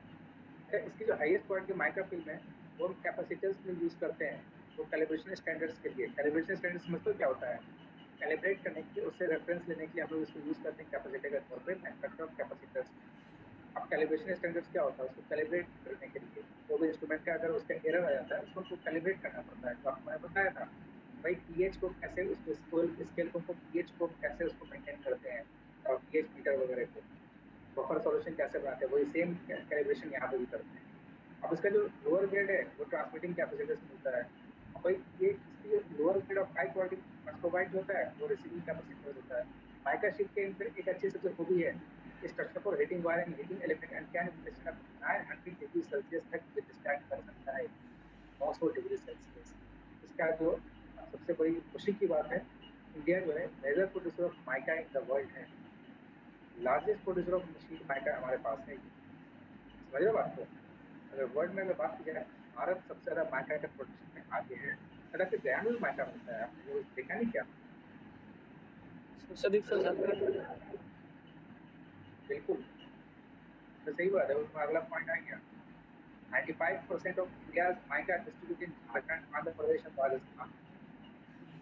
अच्छा इसकी जो हाईएस्ट क्वालिटी माइक्रो फिल्म है वो हम कैपेसिटर्स में यूज करते हैं, वो कैलिब्रेशन स्टैंडर्ड्स के लिए, कैलिब्रेशन स्टैंडर्ड्स समझते हो क्या होता है, कैलिब्रेट करने के लिए उससे रेफरेंस लेने के लिए हम लोग इसको यूज करते हैं कैपेसिटर के तौर पे मैन्युफैक्चर ऑफ कैपेसिटर्स। अब कैलिब्रेशन स्टैंडर्ड्स क्या होता है, उसको कैलिब्रेट करने के लिए वो भी इंस्ट्रूमेंट का अगर उसका एरर आ जाता है उसको हमको कैलिब्रेट करना पड़ता है, तो आपको मैंने बताया था भाई पीएच को कैसे उसको स्केल को पीएच को कैसे उसको मेंटेन करते हैं, और पीएच मीटर वगैरह को बफर सॉल्यूशन कैसे बनाते हैं, वही सेम कैलिब्रेशन यहाँ पे भी करते हैं। अब इसका जो लोअर ग्रेड है वो ट्रांसमिटिंग कैपेसिटर से मिलता है, अब भाई ये इसकी lower grade of high quality बस प्रोवाइड होता है वो रिसीविंग कैपेसिटी होता है। माइका शीट के अंदर एक अच्छी सबसे खूबी है structure for heating wire and heating element and can induction up 900 degree Celsius तक विथस्टैंड कर सकता है। 900 डिग्री सेल्सियस। इसका जो सबसे बड़ी खुशी की बात है, इंडिया जो है major producer of mica in the world है। Largest producer of sheet mica हमारे पास है। समझ रहे हो बात को? अगर वर्ल्ड में अगर बात की जाए, भारत सबसे ज्यादा माइका के प्रोडक्शन में आगे है। अगर आपके गया में भी माइका मिलता है, आपने वो देखा नहीं क्या? सबसे अधिक बिल्कुल, तो सही बात है। उसमें अगला पॉइंट आ गया, 95% of India's mica distributed in Jharkhand, Andhra Pradesh और Rajasthan.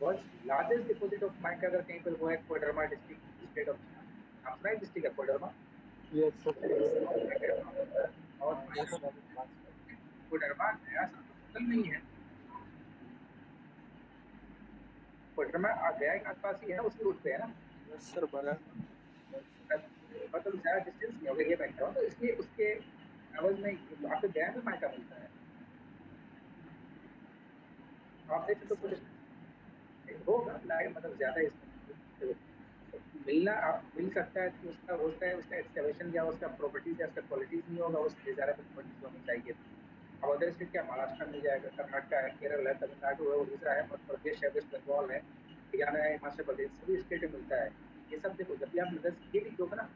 World's largest deposit of mica अगर कहीं पर वो है Koderma district, state of Jharkhand. आप सुना है डिस्ट्रिक्ट है कोडरमा? Yes sir. और कोडरमा गया सब तो बगल में ही है। कोडरमा गया के आसपास ही है ना, उसी रूट पे है ना। यस सर बड़ा मतलब ज्यादा डिस्टेंस नहीं होगा ये मैं कह रहा हूँ, तो इसलिए उसके एवज में आपको गया में माइका मिलता है। आप देखें तो कुछ होगा लाइन, मतलब ज्यादा इसमें मिलना आप मिल सकता है कि उसका होता है, उसका एक्सकवेशन या उसका प्रॉपर्टीज या उसका क्वालिटीज नहीं होगा, उस डिजायरेबल क्वालिटीज होनी चाहिए। अब अदर स्टेट क्या, महाराष्ट्र मिल जाएगा, कर्नाटक है, केरल है, तमिलनाडु है, उड़ीसा है, मध्य प्रदेश है, वेस्ट बंगाल है, हरियाणा है, हिमाचल प्रदेश, सभी स्टेट में मिलता है। ये सब देखो, जब भी आप नजर ये लिख दोगे ना,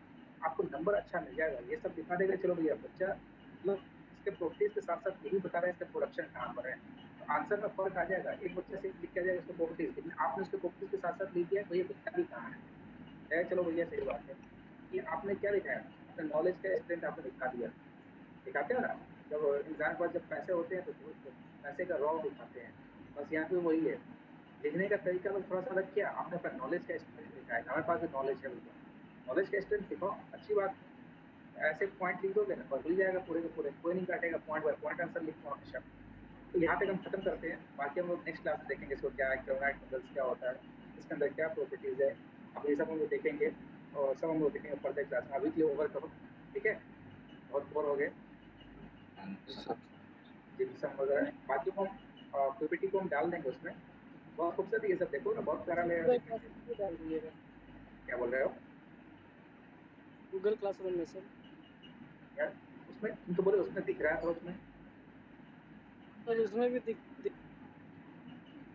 आपको नंबर अच्छा मिल जाएगा। ये सब दिखा देगा, चलो भैया बच्चा मतलब इसके प्रॉपर्टीज के साथ साथ ये भी बता रहा है इसका प्रोडक्शन कहाँ पर है, तो आंसर में फर्क आ जाएगा। एक बच्चा सिर्फ लिख के आ जाएगा इसके प्रॉपर्टीज, लेकिन आपने उसके प्रॉपर्टीज के साथ साथ लिख दिया तो ये बच्चा भी कहाँ है। चलो भैया सही बात है, ये आपने क्या दिखाया, अपने नॉलेज का स्ट्रेंथ आपने दिखा दिया। दिखाते हो ना, जब इंसान के पास जब पैसे होते हैं तो पैसे का रॉ दिखाते हैं। बस यहाँ पे वही है, लिखने का तरीका में थोड़ा सा अलग किया, आपने अपना नॉलेज का स्ट्रेंथ दिखाया। हमारे पास भी नॉलेज है भैया, नॉलेज का स्ट्रेंथ दिखाओ, अच्छी बात है। ऐसे पॉइंट लिख दोगे ना, बस मिल जाएगा पूरे के पूरे, कोई नहीं काटेगा। पॉइंट बाय पॉइंट आंसर लिखो हमेशा। तो यहाँ तक हम खत्म करते हैं, बाकी हम लोग नेक्स्ट क्लास में देखेंगे इसको क्या है, क्रोमैट मॉडल्स क्या होता है, इसके अंदर क्या प्रॉपर्टीज है। अब ये सब हम लोग देखेंगे और सब हम लोग देखेंगे फर्दर क्लास में। अभी के लिए ओवर करो, ठीक है, बहुत बोर हो गए। जिप्सम वगैरह बाकी को पीपीटी को हम डाल देंगे उसमें। बहुत खूबसूरत ये सब, देखो ना बहुत प्यारा लगेगा देखने में। डाल दीजिएगा क्या बोल रहे हो गूगल क्लासरूम में सर। यार? उसमें तुम तो बोले उसमें दिख रहा है, तो उसमें सर उसमें भी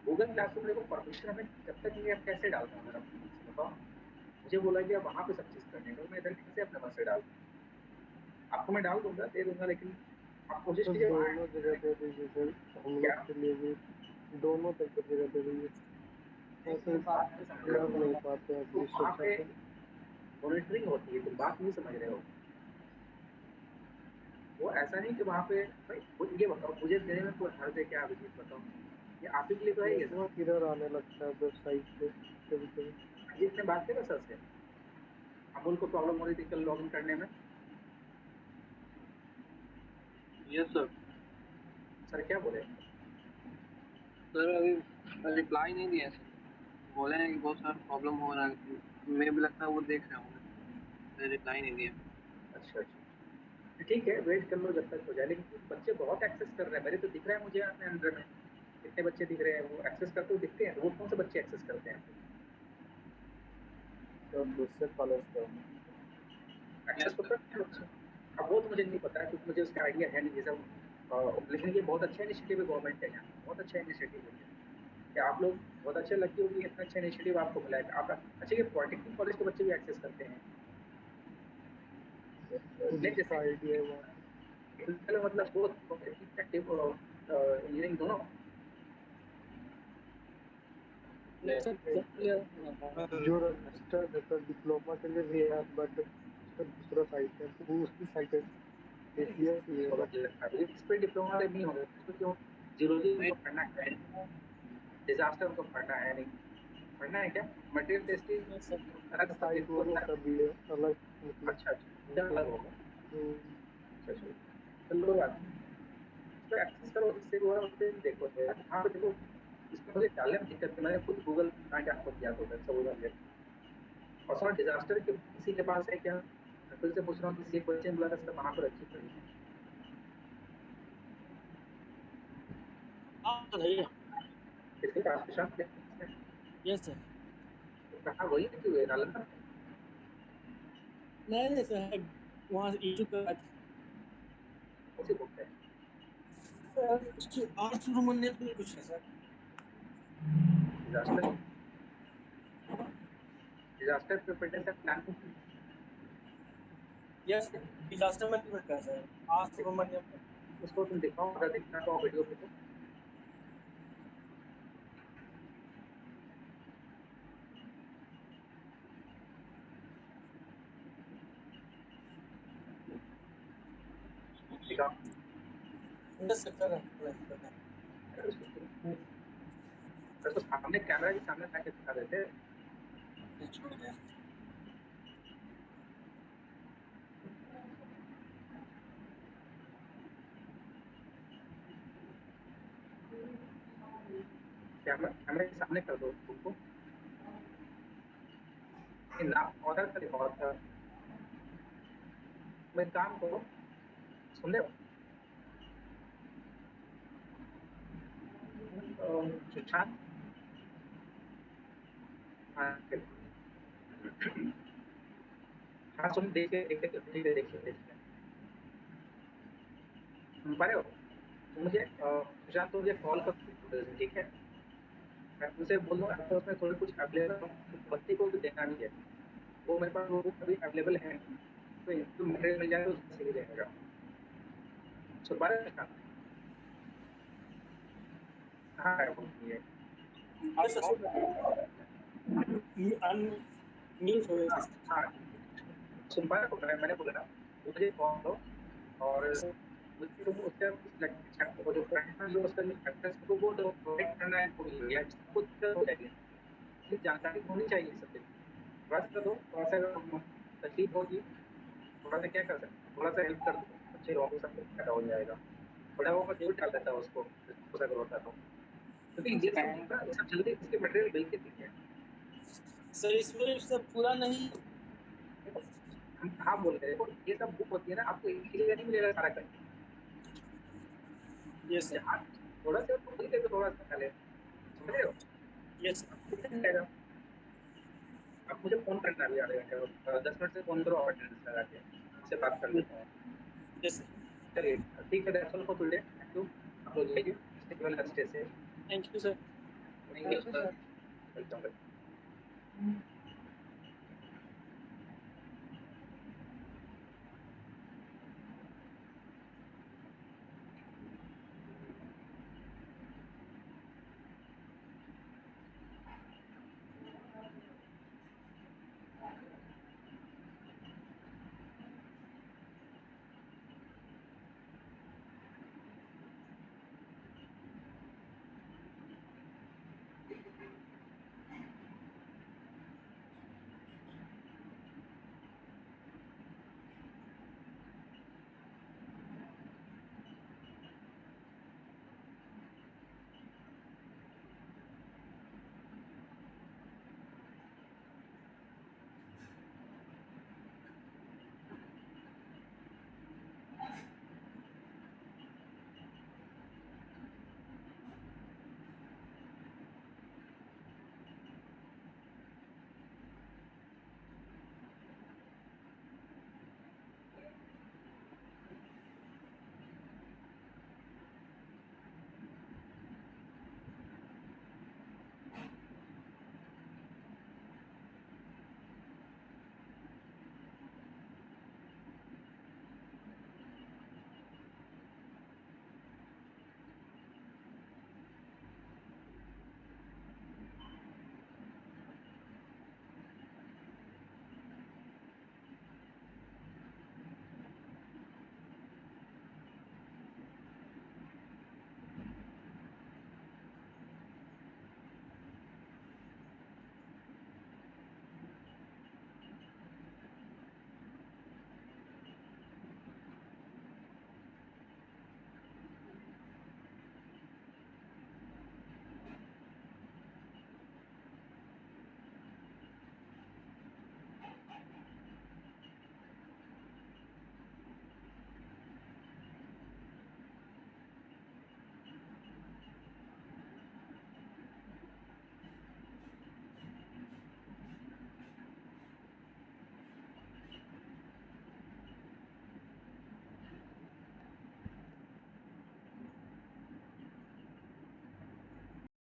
गूगल क्लासरूम देखो परमिशन हमें जब तक नहीं, अब कैसे डालता हूँ मेरा बताओ। मुझे बोला कि आप वहाँ पे सब चीज़ करने को, मैं इधर कैसे अपने मन से डाल दूँ? आपको मैं डाल दूंगा, दे दूंगा, लेकिन आप कोशिश सर कीजिए वहाँ। दोनों जगह दे दीजिए सर, हम क्या लोग के लिए भी दोनों तक जगह दे दीजिए। ऐसे बात नहीं समझ रहे कर नहीं हो? पाते हैं तो एटलीस्ट वहाँ अच्छा पे से। मॉनिटरिंग होती है, तुम बात नहीं समझ रहे हो। वो ऐसा नहीं कि वहाँ पे भाई ये बताओ, मुझे देने में कोई हर्ज है क्या? अभिजीत बताओ, ये आप ही के लिए तो है ये सब। नेटवर्क इधर आने लगता है वेबसाइट पे कभी कभी। अजीत ने बात किया सर से, अमूल को प्रॉब्लम हो रही थी कल लॉगिन करने में। Yes sir. सर क्या बोले? सर अभी रिप्लाई नहीं दिया सर, बोले हैं कि बहुत सारा प्रॉब्लम हो रहा है। मैं भी लगता है वो देख रहे होंगे, रिप्लाई नहीं दिया। अच्छा अच्छा, ठीक है, वेट कर लो जब तक हो जाए। लेकिन बच्चे बहुत एक्सेस कर रहे हैं, मेरे तो दिख रहा है मुझे अपने अंदर में कितने बच्चे दिख रहे हैं, वो एक्सेस करते हुए दिखते हैं। तो वो कौन से बच्चे एक्सेस करते हैं? तो दूसरे कॉलेज पे एक्सेस तो करते हैं बच्चे। अब वो तो मुझे नहीं पता है, क्योंकि मुझे उसका आइडिया है नहीं ये सब। लेकिन ये बहुत अच्छा इनिशिएटिव है गवर्नमेंट का, यहाँ बहुत अच्छा इनिशिएटिव है कि आप लोग बहुत अच्छे लकी हो कि इतना अच्छा इनिशिएटिव आपको मिला है। आप अच्छा, ये पॉलिटेक्निक कॉलेज के बच्चे भी एक्सेस करते हैं? नहीं जिसका जैसे आईडी है वो मतलब वो इंजीनियरिंग दोनों। जो रजिस्टर्ड है सर डिप्लोमा के लिए भी है, बट उसका दूसरा साइट है, तो वो उसकी साइट है एसीएस ही है बट इस पे डिप्लोमा नहीं होगा, इसमें क्यों? जियोलॉजी उनको पढ़ना है, डिजास्टर उनको पढ़ना है नहीं, पढ़ना है क्या? मटेरियल टेस्टिंग अलग साइट सब्जेक्ट वो होता लोग है। का भी है अलग मतलब। अच्छा अच्छा, क्या अलग होगा? हम्म, अच्छा अच्छा, चलो बात तो एक्सेस करो, इससे वो है, उससे देखो तो यार यहाँ पे देखो। इसमें मुझे डालने में दिक्कत है, मैंने खुद गूगल ना क्या खुद किया तो सब गूगल ले। और सर डिजास्टर के किसी के पास है क्या? मैं फिर से पूछ रहा हूँ, किसी एक बच्चे ने बोला था सर वहाँ पर अच्छी पड़ी है। हाँ भैया। किसके पास? प्रशांत के पास है? Yes sir. तो कहाँ वही है कि नालंदा? नहीं सर, वहाँ से इशू का कौन-सी बुक है? आर सुब्रमण्यम में कुछ है sir. Disaster disaster preparation plan. Yes, disaster management का है सर, आर सुब्रमण्यम का। उसको तुम दिखाओ, अगर दिखना तो वीडियो पे तो। दिखाओ। यस सर, कर रहे हैं। अरे उसको सामने कैमरा के सामने ला के दिखा देते। कैमरे के सामने कर दो उसको। ना ऑर्डर का दिखाओ ऑर्डर। मैं काम करो, सुन रहे हो? सुशांत। हाँ हाँ, सुन, देखिए देखिए देखिए देखिए, सुन पा रहे हो? तो मुझे सुशांत, तो मुझे कॉल कर, ठीक है? मैं उनसे बोल दूंगा तो उसमें थोड़ी कुछ अवेलेबल, बच्चे को भी देना भी है। वो मेरे पास वो बुक अभी अवेलेबल है नहीं, तो इनको मटेरियल मिल जाए तो उसमें सही रहेगा। सुन पा रहे हो सुशांत? हाँ है वो, ये यस सर, म्यूट हो गया। हाँ, सुन पा रहे हो? मैंने बोला ना, मुझे कॉल करो और मुझे तुम उसका वो जो फ्रंट में जो उसका जो एड्रेस है, तो वो जो प्रोवाइड करना है वो मिल गया, कुछ हो जाएगी। सिर्फ जानकारी होनी चाहिए सब कुछ। बस कर दो, थोड़ा सा अगर तकलीफ होगी, थोड़ा सा क्या कर सकते हैं, थोड़ा सा हेल्प कर दो, अच्छे लोगों सब कुछ फायदा हो जाएगा। बड़ा होगा जरूर डाल देता है उसको, अगर होता तो। क्योंकि ये सब ना, ये सब जल्दी इसके मटेरियल मिलते नहीं है। सर इसमें सब पूरा नहीं। हम कहाँ बोल रहे हैं, ये सब बुक होती है ना, आपको एक ही जगह नहीं मिलेगा सारा करके। Yes sir. जहाँ थोड़ा सा तो मिल गया, थोड़ा सा पहले, समझ रहे हो? यस आपको मिल जाएगा। आप मुझे फ़ोन करना अभी आधे घंटे में, 10 मिनट से फ़ोन करो, आप अटेंडेंस लगा के उससे बात कर लेते हैं। Yes sir. चलिए ठीक है, that's all for today. Thank you. आप लोग जाइए, stay well, stay safe. Thank you sir. Thank you sir. Welcome.